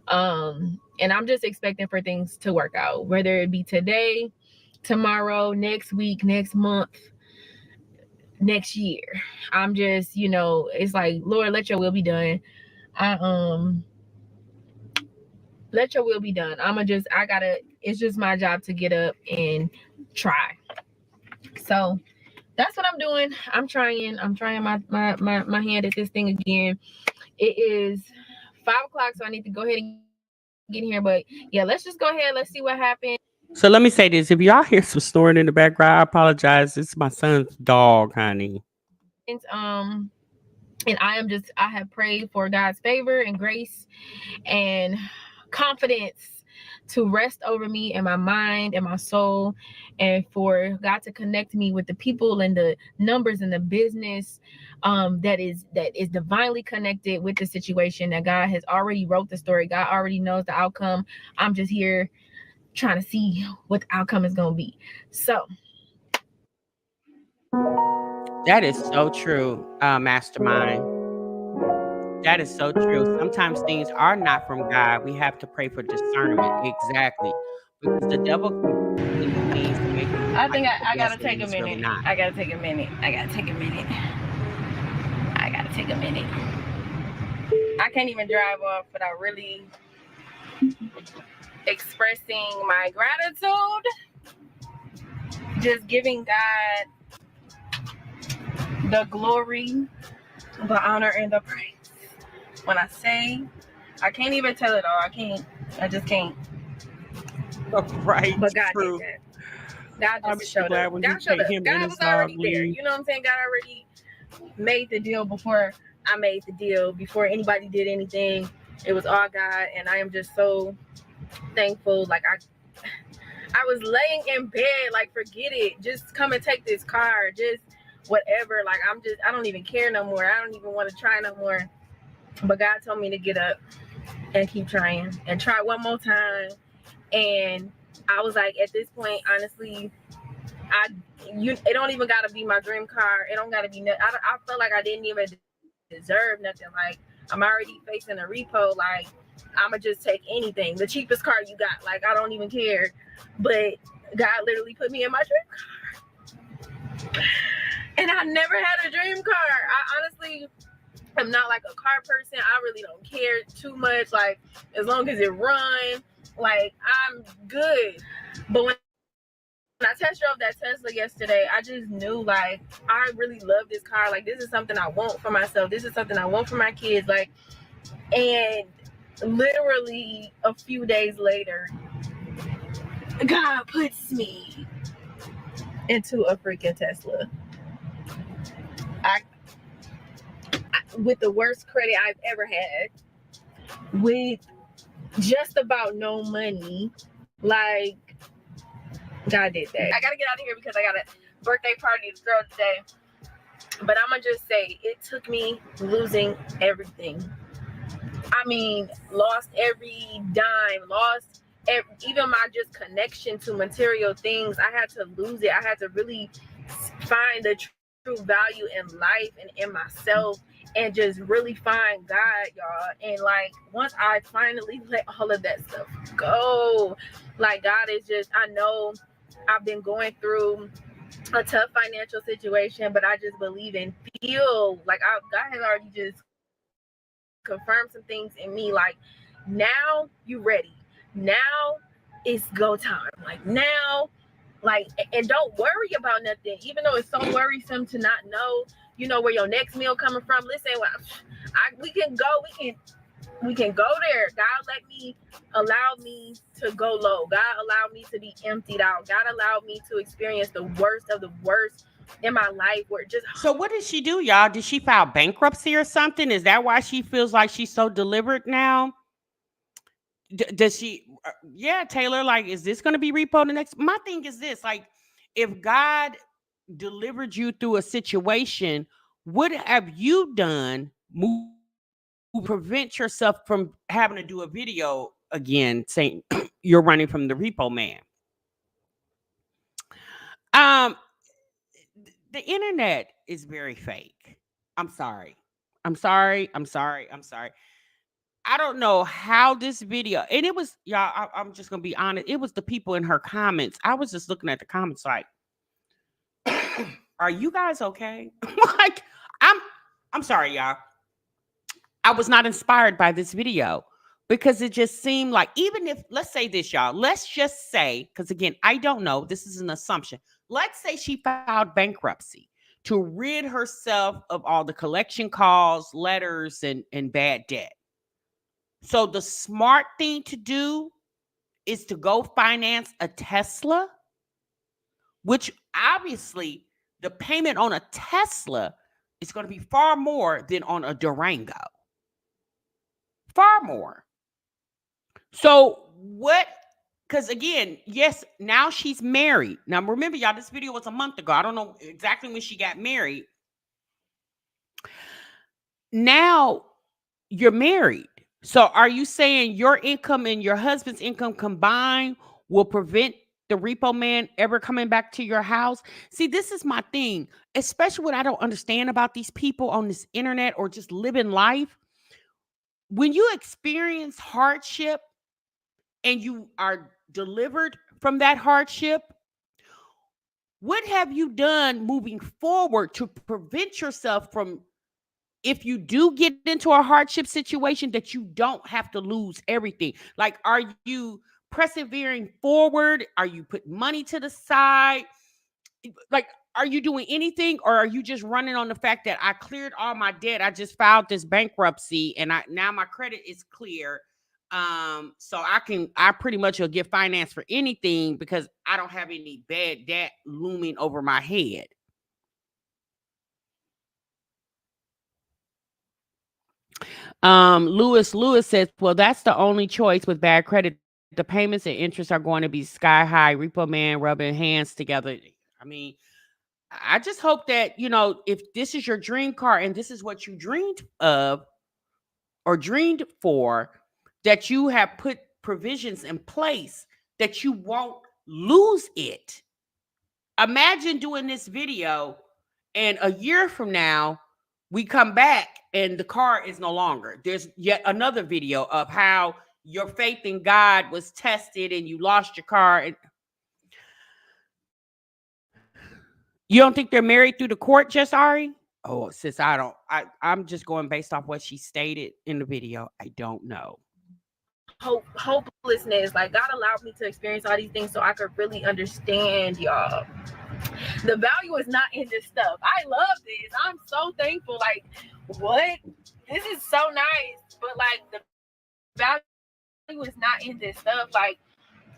And I'm just expecting for things to work out, whether it be today, tomorrow, next week, next month, next year. I'm just, you know, it's like, Lord, let your will be done. Let your will be done. It's just my job to get up and try. So that's what I'm doing. I'm trying my hand at this thing again. It is 5 o'clock, so I need to go ahead and get in here. But yeah, let's just go ahead. Let's see what happens. So let me say this. If y'all hear some snoring in the background, I apologize. It's my son's dog, honey. And I have prayed for God's favor and grace and confidence to rest over me and my mind and my soul, and for God to connect me with the people and the numbers and the business that is divinely connected with the situation, that God has already wrote the story. God already knows the outcome. I'm just here trying to see what the outcome is going to be. So That is so true, Mastermind. That is so true. Sometimes things are not from God. We have to pray for discernment. Exactly. Because the devil can use things to make it look I like think it's a I gotta blessing, take and a it's really minute. not. I gotta take a minute. I can't even drive off without really expressing my gratitude. Just giving God the glory, the honor, and the praise. When I say, I can't even tell it all. I just can't. Right. But God True. did that. God I'm just so showed glad up. when God you showed take up. him and God his was dog already there. leave. You know what I'm saying? God already made the deal before I made the deal, before anybody did anything. It was all God, and I am just so thankful. Like I was laying in bed, like, forget it. Just come and take this car. Just whatever. Like, I don't even care no more. I don't even want to try no more. But God told me to get up and keep trying and try one more time. And I was like, at this point, honestly, it don't even gotta be my dream car. It don't gotta be. I felt like I didn't even deserve nothing. Like, I'm already facing a repo. Like, I'ma just take anything, the cheapest car you got. Like, I don't even care. But God literally put me in my dream car, and I never had a dream car. I honestly am not like a car person. I really don't care too much. Like, as long as it runs, like, I'm good. But when I test drove that Tesla yesterday, I just knew, like, I really love this car. Like, this is something I want for myself. This is something I want for my kids. Like, and literally a few days later, God puts me into a freaking Tesla. With the worst credit I've ever had, with just about no money. Like, God did that. I gotta get out of here because I got a birthday party to throw today. But I'm gonna just say, it took me losing everything. I mean, lost every dime, lost even my just connection to material things. I had to lose it. I had to really find the true value in life and in myself, and just really find God, y'all. And like, once I finally let all of that stuff go, like, God is just, I know I've been going through a tough financial situation, but I just believe and feel like God has already just confirmed some things in me. Like, now you ready. Now it's go time. Like, now, like, and don't worry about nothing. Even though it's so worrisome to not know, you know, where your next meal coming from. Listen, we can go there. God allow me to go low. God allowed me to be emptied out. God allowed me to experience the worst of the worst in my life, where just. So what did she do, y'all? Did she file bankruptcy or something? Is that why she feels like she's so deliberate now? Does she? Yeah, Taylor. Like, is this going to be repo the next? My thing is this: like, if God delivered you through a situation, what have you done to prevent yourself from having to do a video again saying you're running from the repo man? Um, the internet is very fake. I'm sorry. I'm sorry. I'm sorry. I'm sorry. I don't know how this video, and it was y'all. I'm just gonna be honest. It was the people in her comments. I was just looking at the comments, like, "Are you guys okay?" Like, I'm sorry, y'all. I was not inspired by this video because it just seemed like, even if, let's say this, y'all. Let's just say, because again, I don't know. This is an assumption. Let's say she filed bankruptcy to rid herself of all the collection calls, letters, and bad debt. So the smart thing to do is to go finance a Tesla, which obviously the payment on a Tesla is going to be far more than on a Durango. Far more. So what? Because again, yes, now she's married. Now remember, y'all, this video was a month ago. I don't know exactly when she got married. Now you're married. So are you saying your income and your husband's income combined will prevent the repo man ever coming back to your house? See, this is my thing, especially what I don't understand about these people on this internet or just living life. When you experience hardship and you are delivered from that hardship, what have you done moving forward to prevent yourself from, if you do get into a hardship situation, that you don't have to lose everything? Like, are you persevering forward? Are you putting money to the side? Like, are you doing anything, or are you just running on the fact that I cleared all my debt? I just filed this bankruptcy and now my credit is clear. So I pretty much will get financed for anything because I don't have any bad debt looming over my head. Lewis says, well, that's the only choice with bad credit. The payments and interest are going to be sky high. Repo man rubbing hands together. I mean, I just hope that, if this is your dream car and this is what you dreamed of or dreamed for, that you have put provisions in place that you won't lose it. Imagine doing this video and a year from now, we come back and the car is no longer. There's yet another video of how your faith in God was tested and you lost your car. And you don't think they're married through the court, just Ari? Oh, sis, I'm just going based off what she stated in the video. I don't know. Hopelessness. Like, God allowed me to experience all these things so I could really understand, y'all. The value is not in this stuff. I love this. I'm so thankful. Like, what? This is so nice. But like, the value is not in this stuff. Like,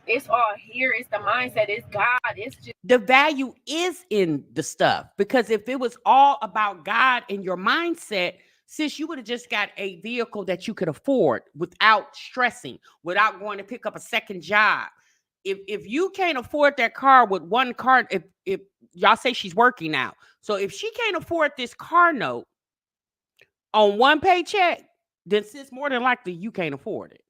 it's all here. It's the mindset. It's God. It's just, the value is in the stuff, because if it was all about God and your mindset, sis, you would have just got a vehicle that you could afford without stressing, without going to pick up a second job. If you can't afford that car with one car, if y'all say she's working now, so if she can't afford this car note on one paycheck, then sis, more than likely you can't afford it.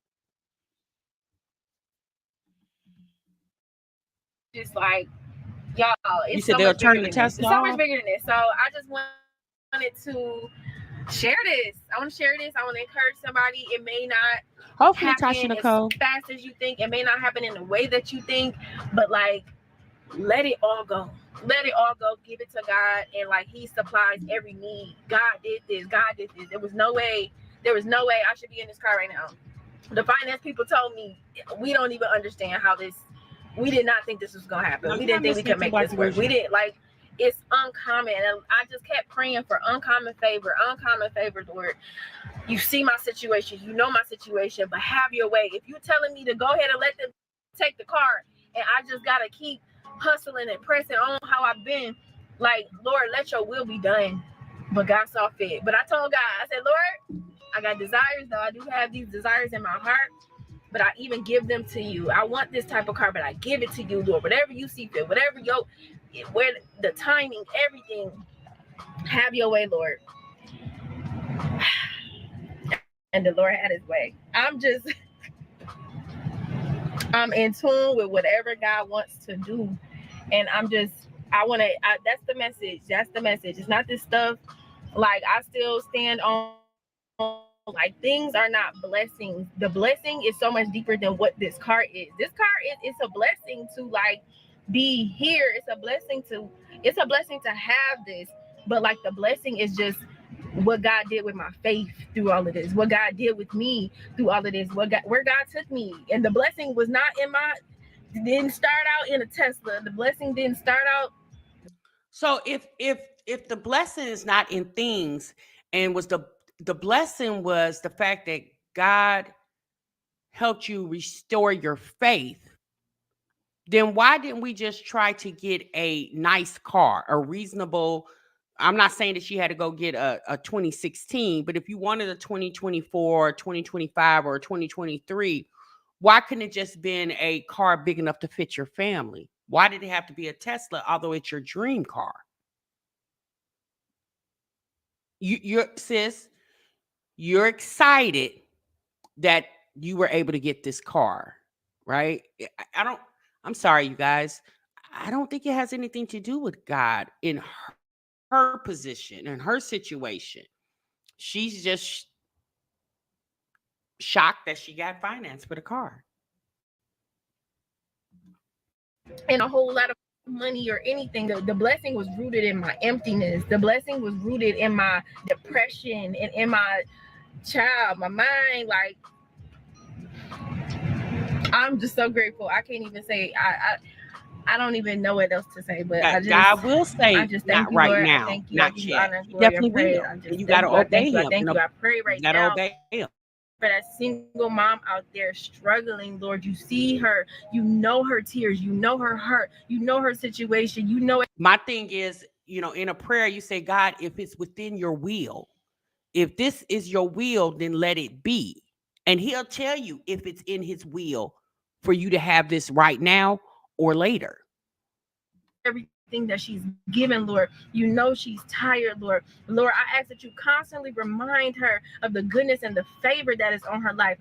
just like, y'all, it's You said so they'll much turn bigger the than this. Tesla It's so much off? bigger than this. So I just wanted to share this. I want to share this. I want to encourage somebody. It may not Hopefully, happen Tasha Nicole. as fast as you think. It may not happen in the way that you think, but like, let it all go. Let it all go. Give it to God, and like, He supplies every need. God did this. God did this. There was no way I should be in this car right now. The finance people told me, we don't even understand how this. We did not think this was gonna happen. We didn't think we could make this work. We didn't like. It's uncommon, and I just kept praying for uncommon favor, Lord. You see my situation, you know my situation, but have your way. If you're telling me to go ahead and let them take the car, and I just gotta keep hustling and pressing on how I've been, like, Lord, let your will be done. But God saw fit. But I told God, I said, Lord, I got desires, though. I do have these desires in my heart, but I even give them to you. I want this type of car, but I give it to you, Lord. Whatever you see fit, whatever where the timing, everything, have your way, Lord. And the Lord had His way. I'm in tune with whatever God wants to do, and I'm just That's the message. That's the message. It's not this stuff. Like, I still stand on, like, things are not blessings. The blessing is so much deeper than what this car is. This car is, it's a blessing to, like, be here. It's a blessing to have this. But, like, the blessing is just what God did with my faith through all of this. What God did with me through all of this. Where God took me. And the blessing was not in my, didn't start out in a Tesla. The blessing didn't start out. So if the blessing is not in things, and was the blessing was the fact that God helped you restore your faith, then why didn't we just try to get a nice car, a reasonable? I'm not saying that she had to go get a 2016, but if you wanted a 2024, 2025, or 2023, why couldn't it just been a car big enough to fit your family? Why did it have to be a Tesla, although it's your dream car? You're sis, you're excited that you were able to get this car, right? I don't, I'm sorry, you guys. I don't think it has anything to do with God in her position, in her situation. She's just shocked that she got finance for the car. And a whole lot of money or anything. The blessing was rooted in my emptiness. The blessing was rooted in my depression and in my my mind. Like, I'm just so grateful. I can't even say, I don't even know what else to say, but God will say, I just thank not you, right Lord. now, I thank you. not I give you yet. honor, He glory, definitely and praise. will. I just And you thank got to you. I obey thank you. I him. thank you. I pray right You got to now obey him. for that single mom out there struggling, Lord. You see her, you know her tears, you know her hurt, you know her situation, you know it. My thing is, in a prayer, you say, God, if it's within your will, if this is your will, then let it be. And he'll tell you if it's in his will for you to have this right now or later. Everything that she's given, Lord. You know she's tired, Lord. Lord, I ask that you constantly remind her of the goodness and the favor that is on her life.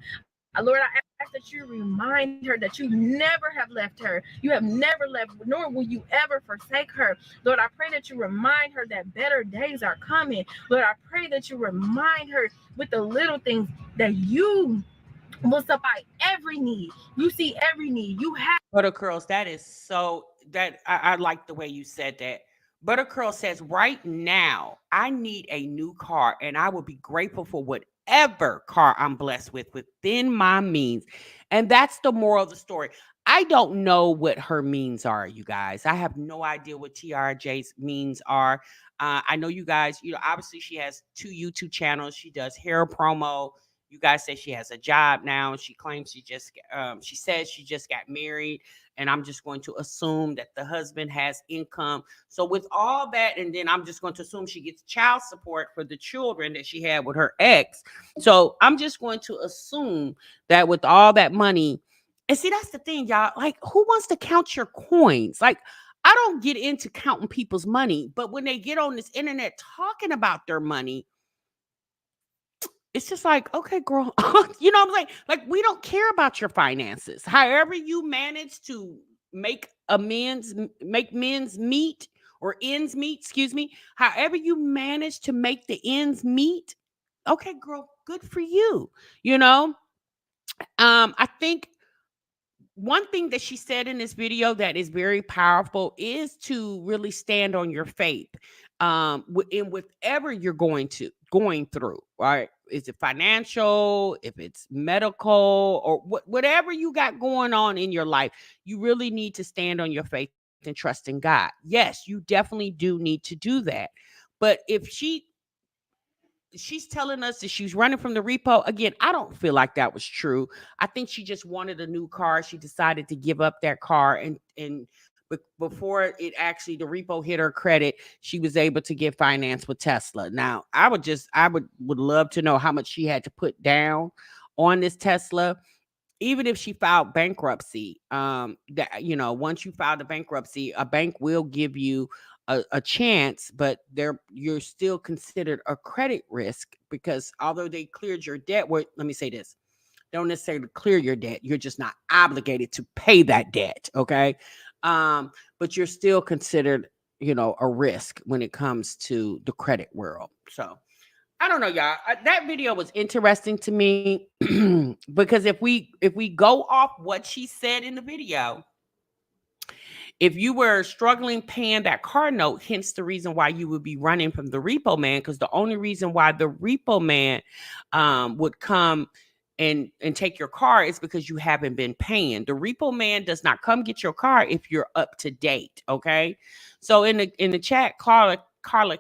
Lord, I ask that you remind her that you never have left her. You have never left, nor will you ever forsake her. Lord, I pray that you remind her that better days are coming. Lord, I pray that you remind her with the little things that you will supply every need. You see every need. You have. Buttercurls, that is so, that I like the way you said that. Buttercurl says, right now, I need a new car, and I will be grateful for whatever car I'm blessed with within my means. And that's the moral of the story. I don't know what her means are, you guys. I have no idea what Tiara J's means are. I know you guys, obviously she has 2 YouTube channels. She does hair promo. You guys say she has a job now. She claims she says she just got married. And I'm just going to assume that the husband has income. So with all that, and then I'm just going to assume she gets child support for the children that she had with her ex. So I'm just going to assume that with all that money, and see, that's the thing, y'all. Like, who wants to count your coins? Like, I don't get into counting people's money, but when they get on this internet talking about their money, it's just like, okay, girl, you know what I'm saying? Like, we don't care about your finances. However you manage to make men's meet, or ends meet, excuse me. However you manage to make the ends meet, okay, girl, good for you. You know, I think one thing that she said in this video that is very powerful is to really stand on your faith, in whatever you're going through, right? Is it financial, if it's medical, or whatever you got going on in your life, you really need to stand on your faith and trust in God. Yes, you definitely do need to do that. But if she's telling us that she's running from the repo, again, I don't feel like that was true. I think she just wanted a new car. She decided to give up that car, and before it actually, the repo hit her credit, she was able to get finance with Tesla. Now, I would love to know how much she had to put down on this Tesla. Even if she filed bankruptcy, that, once you file the bankruptcy, a bank will give you a chance, but you're still considered a credit risk, because although they cleared your debt, well, let me say this, don't necessarily clear your debt, you're just not obligated to pay that debt, okay? But you're still considered a risk when it comes to the credit world. So I don't know, y'all. That video was interesting to me because if we go off what she said in the video, if you were struggling paying that car note, hence the reason why you would be running from the repo man, because the only reason why the repo man would come and take your car is because you haven't been paying. The repo man does not come get your car if you're up to date. Okay. So in the chat, Carla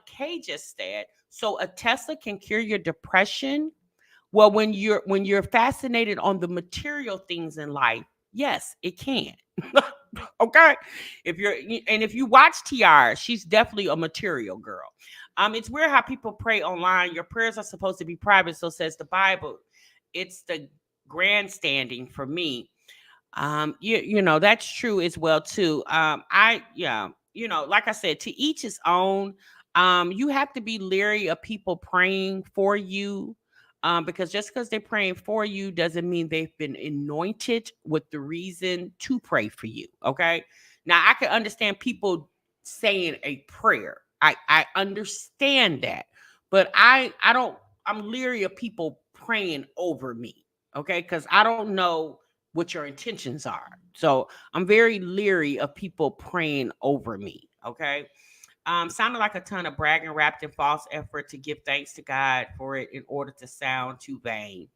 K just said, so a Tesla can cure your depression. Well, when you're fascinated on the material things in life, yes, it can. Okay. If you watch Tiara, she's definitely a material girl. It's weird how people pray online. Your prayers are supposed to be private, so says the Bible. It's the grandstanding for me. That's true as well too. Like I said, to each his own. You have to be leery of people praying for you. Because just because they're praying for you doesn't mean they've been anointed with the reason to pray for you. Okay. Now I can understand people saying a prayer. I understand that, but I'm leery of people praying over me. Okay, because I don't know what your intentions are. So I'm very leery of people praying over me. Okay. Sounded like a ton of bragging wrapped in false effort to give thanks to God for it in order to sound too vain.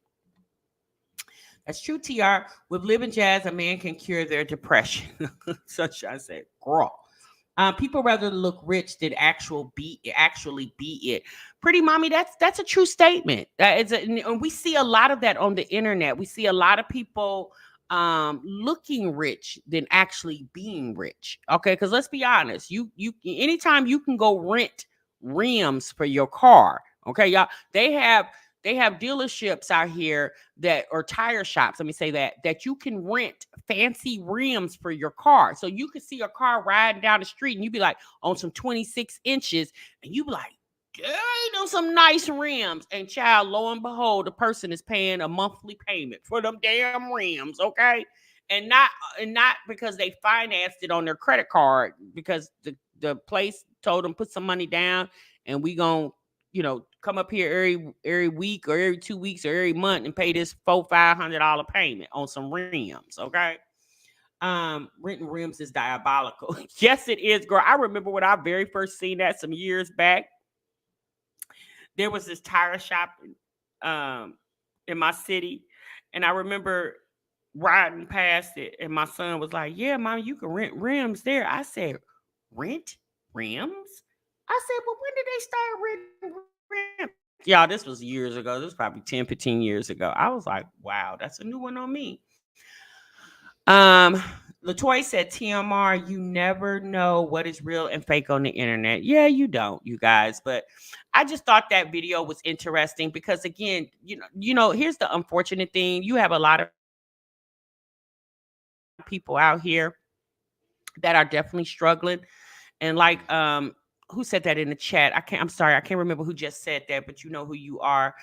That's true, TR. With Living Jazz, a man can cure their depression. Sunshine said, girl. People rather look rich than actually be it. Pretty mommy, that's a true statement. And we see a lot of that on the internet. We see a lot of people looking rich than actually being rich. Okay, because let's be honest, you anytime you can go rent rims for your car. Okay, y'all, they have dealerships out here that or tire shops, let me say that you can rent fancy rims for your car. So you can see a car riding down the street and you be like on some 26 inches and you be like, some nice rims. And child, lo and behold, the person is paying a monthly payment for them damn rims. Okay. And not because they financed it on their credit card, because the place told them put some money down and we gonna come up here every week or every 2 weeks or every month and pay this $500 payment on some rims. Okay. Renting rims is diabolical. Yes, it is, girl. I remember when I very first seen that some years back. There was this tire shop in my city, and I remember riding past it, and my son was like, "Yeah, mom, you can rent rims there." I said, "Rent rims?" I said, "Well, when did they start renting rims?" Y'all, this was years ago. This was probably 10, 15 years ago. I was like, wow, that's a new one on me. Latoya said, TMR, you never know what is real and fake on the internet. Yeah, you don't, you guys. But I just thought that video was interesting because, again, here's the unfortunate thing. You have a lot of people out here that are definitely struggling. And like, who said that in the chat? I'm sorry, I can't remember who just said that, but you know who you are.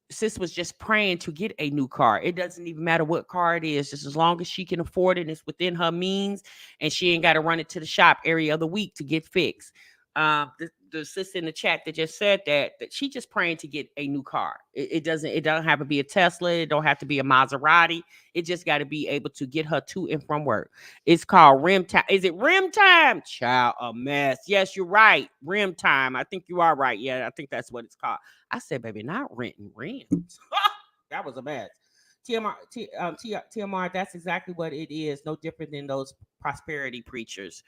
Sis was just praying to get a new car. It doesn't even matter what car it is, just as long as she can afford it and it's within her means, and she ain't got to run it to the shop every other week to get fixed. The sis in the chat that just said that she just praying to get a new car. It doesn't have to be a Tesla. It don't have to be a Maserati. It just got to be able to get her to and from work. It's called rim time. Is it rim time? Child, a mess. Yes, you're right. Rim time. I think you are right. Yeah, I think that's what it's called. I said, baby, not renting rims. That was a mess. TMR, that's exactly what it is. No different than those prosperity preachers.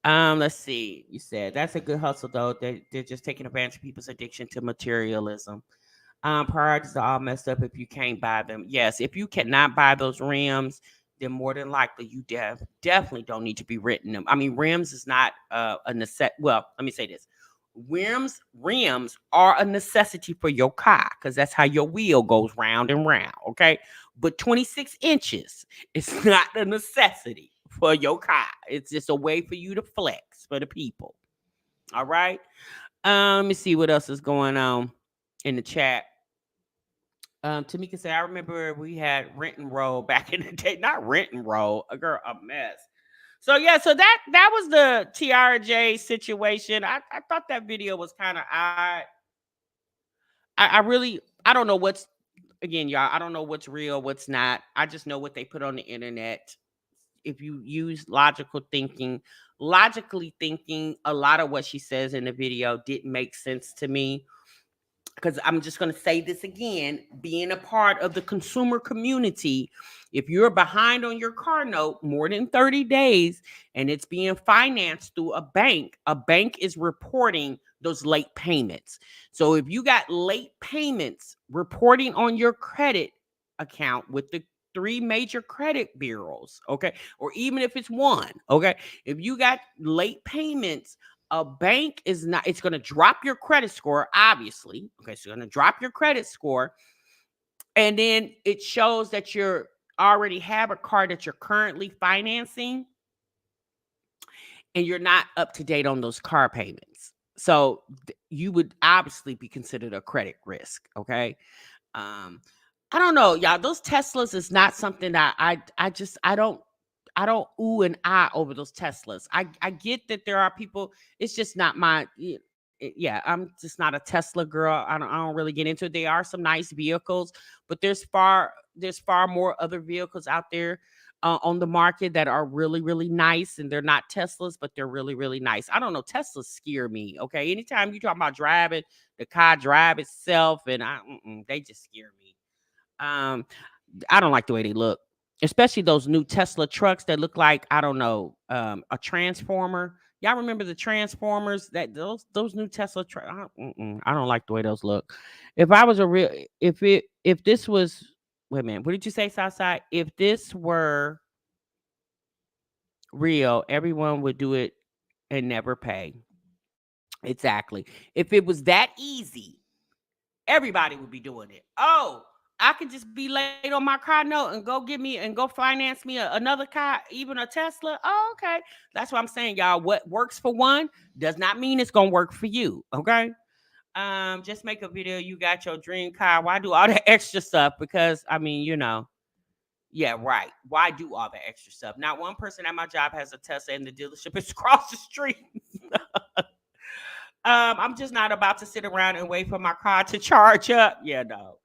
Let's see. You said that's a good hustle, though. They're just taking advantage of people's addiction to materialism. Priorities are all messed up if you can't buy them. Yes, if you cannot buy those rims, then more than likely you definitely don't need to be renting them. I mean, rims is not a necessity. Well, let me say this. Rims are a necessity for your car because that's how your wheel goes round and round. Okay. But 26 inches is not a necessity for your car. It's just a way for you to flex for the people. All right. Let me see what else is going on in the chat. Tamika said, I remember we had rent and roll back in the day. Not rent and roll, a mess. So yeah, so that was the Tiara J situation. I thought that video was kind of odd. I don't know what's, again, y'all, I don't know what's real, what's not. I just know what they put on the internet. If you use logically thinking, a lot of what she says in the video didn't make sense to me. Because I'm just going to say this again, being a part of the consumer community, if you're behind on your car note more than 30 days and it's being financed through a bank is reporting those late payments. So if you got late payments reporting on your credit account with the 3 major credit bureaus, okay, or even if it's one, okay, if you got late payments, a bank is not, it's going to drop your credit score, obviously. Okay, so it's going to drop your credit score. And then it shows that you're already have a car that you're currently financing and you're not up to date on those car payments. So you would obviously be considered a credit risk. Okay. I don't know, y'all. Those Teslas is not something that I don't ooh and ah over those Teslas. I get that there are people. It's just not my. Yeah, I'm just not a Tesla girl. I don't really get into it. There are some nice vehicles, but there's far more other vehicles out there on the market that are really nice, and they're not Teslas, but they're really nice. I don't know. Teslas scare me. Okay, anytime you talk about driving, the car drive itself, and they just scare me. I don't like the way they look, especially those new Tesla trucks that look like, I don't know, a transformer. Y'all remember the Transformers? That those new Tesla trucks? I don't like the way those look. If I was a real, if this was, wait a minute, what did you say, Southside? If this were real, everyone would do it and never pay. Exactly. If it was that easy, everybody would be doing it. Oh, I could just be late on my car note and go finance me another car, even a Tesla. Oh, okay. That's what I'm saying, y'all. What works for one does not mean it's gonna work for you. Okay. Just make a video. You got your dream car. Why do all that extra stuff? Because I mean, yeah, right. Why do all the extra stuff? Not one person at my job has a Tesla, and the dealership is across the street. I'm just not about to sit around and wait for my car to charge up. Yeah, no.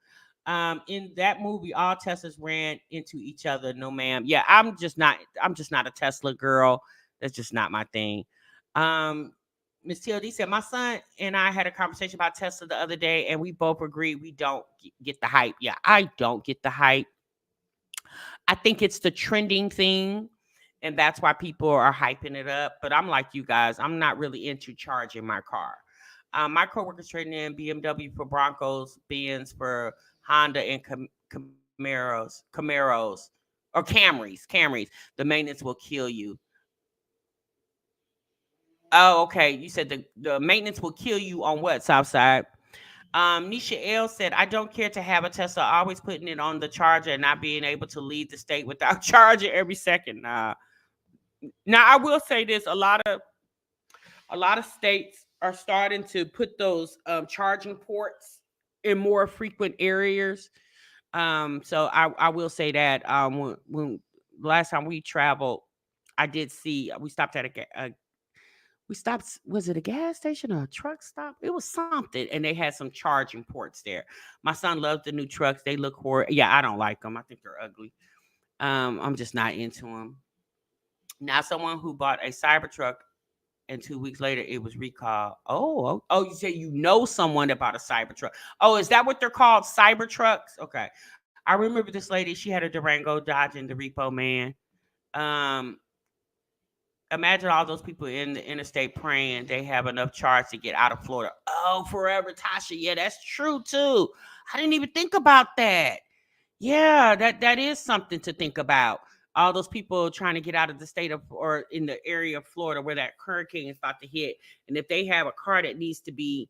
In that movie, all Teslas ran into each other. No, ma'am. Yeah, I'm just not a Tesla girl. That's just not my thing. Miss TLD said, my son and I had a conversation about Tesla the other day, and we both agreed we don't get the hype. Yeah, I don't get the hype. I think it's the trending thing, and that's why people are hyping it up. But I'm like you guys, I'm not really into charging my car. My coworkers trading in BMW for Broncos, Benz for Honda, and Camaros or Camrys. The maintenance will kill you. Oh, okay. You said the maintenance will kill you on what, Southside? Nisha L said, I don't care to have a Tesla, always putting it on the charger and not being able to leave the state without charging every second. Now I will say this, a lot of states are starting to put those charging ports in more frequent areas. So I will say that when last time we traveled, I did see, we stopped at was it a gas station or a truck stop? It was something. And they had some charging ports there. My son loves the new trucks. They look horrible. Yeah, I don't like them. I think they're ugly. I'm just not into them. Now, someone who bought a Cybertruck and 2 weeks later it was recalled. Oh, you say you know someone that bought a Cybertruck. Oh, is that what they're called? Cybertrucks? Okay. I remember this lady, she had a Durango dodging the Repo Man. Imagine all those people in the interstate praying they have enough charge to get out of Florida. Oh, forever, Tasha. Yeah, that's true too. I didn't even think about that. Yeah, that is something to think about. All those people trying to get out of the state of or in the area of Florida where that hurricane is about to hit. And if they have a car that needs to be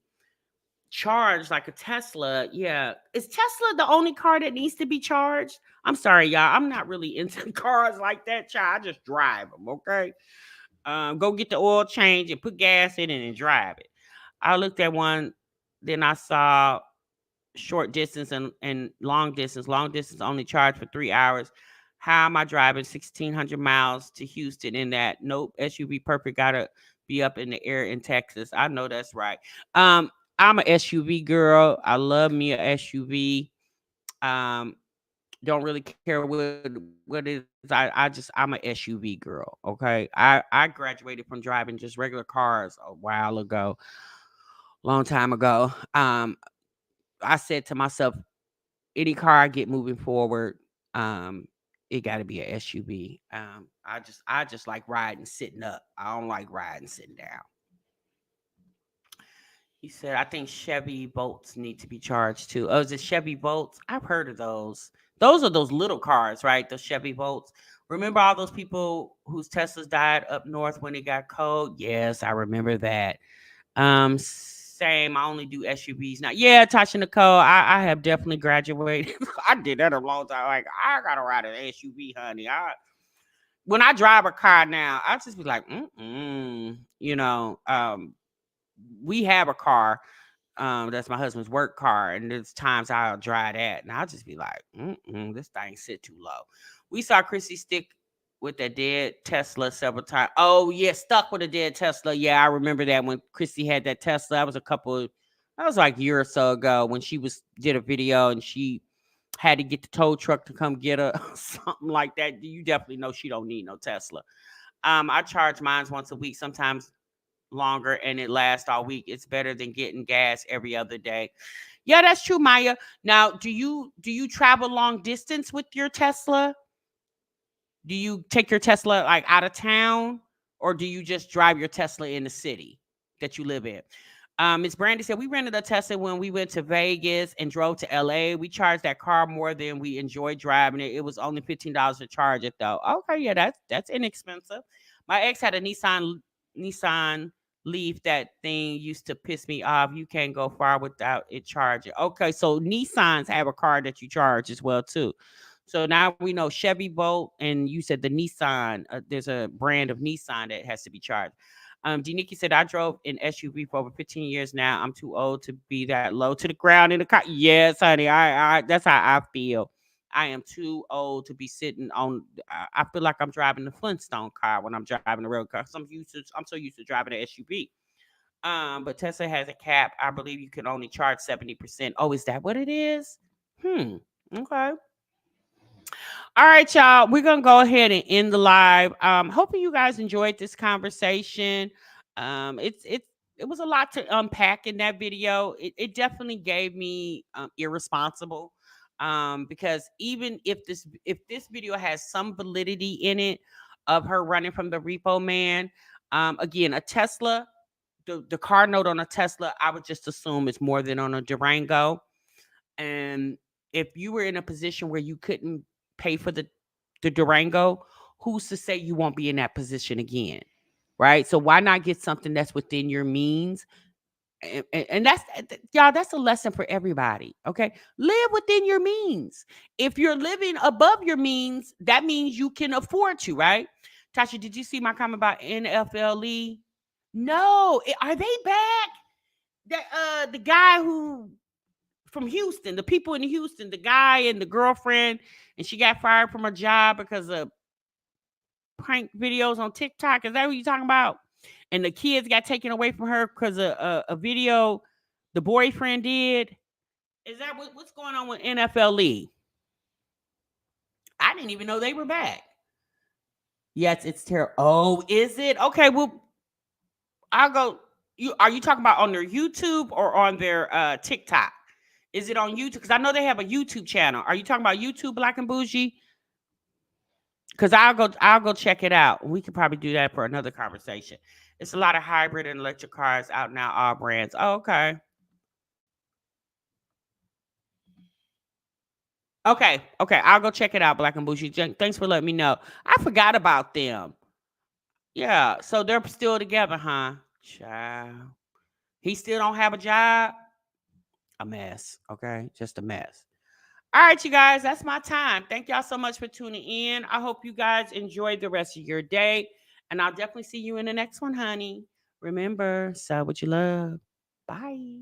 charged like a Tesla, yeah. Is Tesla the only car that needs to be charged? I'm sorry, y'all. I'm not really into cars like that, child. I just drive them, okay? Go get the oil change and put gas in it and drive it. I looked at one, then I saw short distance and long distance. Long distance only charged for 3 hours. How am I driving 1,600 miles to Houston in that? Nope, SUV perfect. Gotta be up in the air in Texas. I know that's right. I'm a SUV girl. I love me a SUV. Don't really care what it is. I'm a SUV girl. Okay. I graduated from driving just regular cars a while ago, long time ago. I said to myself, any car I get moving forward, it got to be a SUV. I just like riding sitting up. I don't like riding sitting down. He said, I think Chevy Bolts need to be charged too. Oh, is it Chevy Bolts? I've heard of those. Those are those little cars, right? The Chevy Bolts. Remember all those people whose Teslas died up north when it got cold? Yes, I remember that. Same. I only do SUVs now. Yeah, Tasha Nicole, I have definitely graduated. I did that a long time. Like, I gotta ride an SUV, honey. When I drive a car now, I just be like, you know, we have a car. That's my husband's work car, and there's times I'll drive that, and I'll just be like, this thing sit too low. We saw Chrissy stick with that dead Tesla several times. Oh yeah, stuck with a dead Tesla. Yeah, I remember that when Chrissy had that Tesla. That was like a year or so ago when she did a video and she had to get the tow truck to come get her, something like that. You definitely know she don't need no Tesla. I charge mine once a week, sometimes longer, and it lasts all week. It's better than getting gas every other day. Yeah, that's true, Maya. Now, do you travel long distance with your Tesla? Do you take your Tesla like out of town, or do you just drive your Tesla in the city that you live in? Miss Brandy said we rented a Tesla when we went to Vegas and drove to LA. We charged that car more than we enjoyed driving it. It was only $15 to charge it though. Okay, yeah, that's inexpensive. My ex had a Nissan Leaf. That thing used to piss me off. You can't go far without it charging. Okay, so Nissans have a car that you charge as well too. So now we know Chevy Bolt, and you said the Nissan. There's a brand of Nissan that has to be charged. Nikki said, I drove an SUV for over 15 years now. I'm too old to be that low to the ground in the car. Yes, honey. I that's how I feel. I am too old to be sitting on. I feel like I'm driving the Flintstone car when I'm driving the road car. I'm so used to driving an SUV. But Tesla has a cap. I believe you can only charge 70%. Oh, is that what it is? Okay. All right, y'all. We're gonna go ahead and end the live. Hoping you guys enjoyed this conversation. It was a lot to unpack in that video. It definitely gave me irresponsible. Because even if this video has some validity in it of her running from the repo man, again, a Tesla, the car note on a Tesla, I would just assume it's more than on a Durango. And if you were in a position where you couldn't pay for the Durango, who's to say you won't be in that position again? Right? So why not get something that's within your means? And that's, y'all, that's a lesson for everybody. Okay. Live within your means. If you're living above your means, that means you can afford to, right? Tasha, did you see my comment about NFLE? No. Are they back? The guy who from Houston, the people in Houston, the guy and the girlfriend, and she got fired from her job because of prank videos on TikTok. Is that what you're talking about? And the kids got taken away from her because of a video the boyfriend did. Is that what's going on with NFLE? I didn't even know they were back. Yes, it's terrible. Oh, is it? Okay, well, I'll go. Are you talking about on their YouTube or on their TikTok? Is it on YouTube? Because I know they have a YouTube channel. Are you talking about YouTube, Black and Bougie? Because I'll go check it out. We could probably do that for another conversation. It's a lot of hybrid and electric cars out now, all brands. Oh, okay. Okay. I'll go check it out, Black and Bougie. Thanks for letting me know. I forgot about them. Yeah. So they're still together, huh? Child. He still don't have a job? A mess. Okay. Just a mess. All right, you guys, that's my time. Thank y'all so much for tuning in. I hope you guys enjoyed the rest of your day. And I'll definitely see you in the next one, honey. Remember, sell what you love. Bye.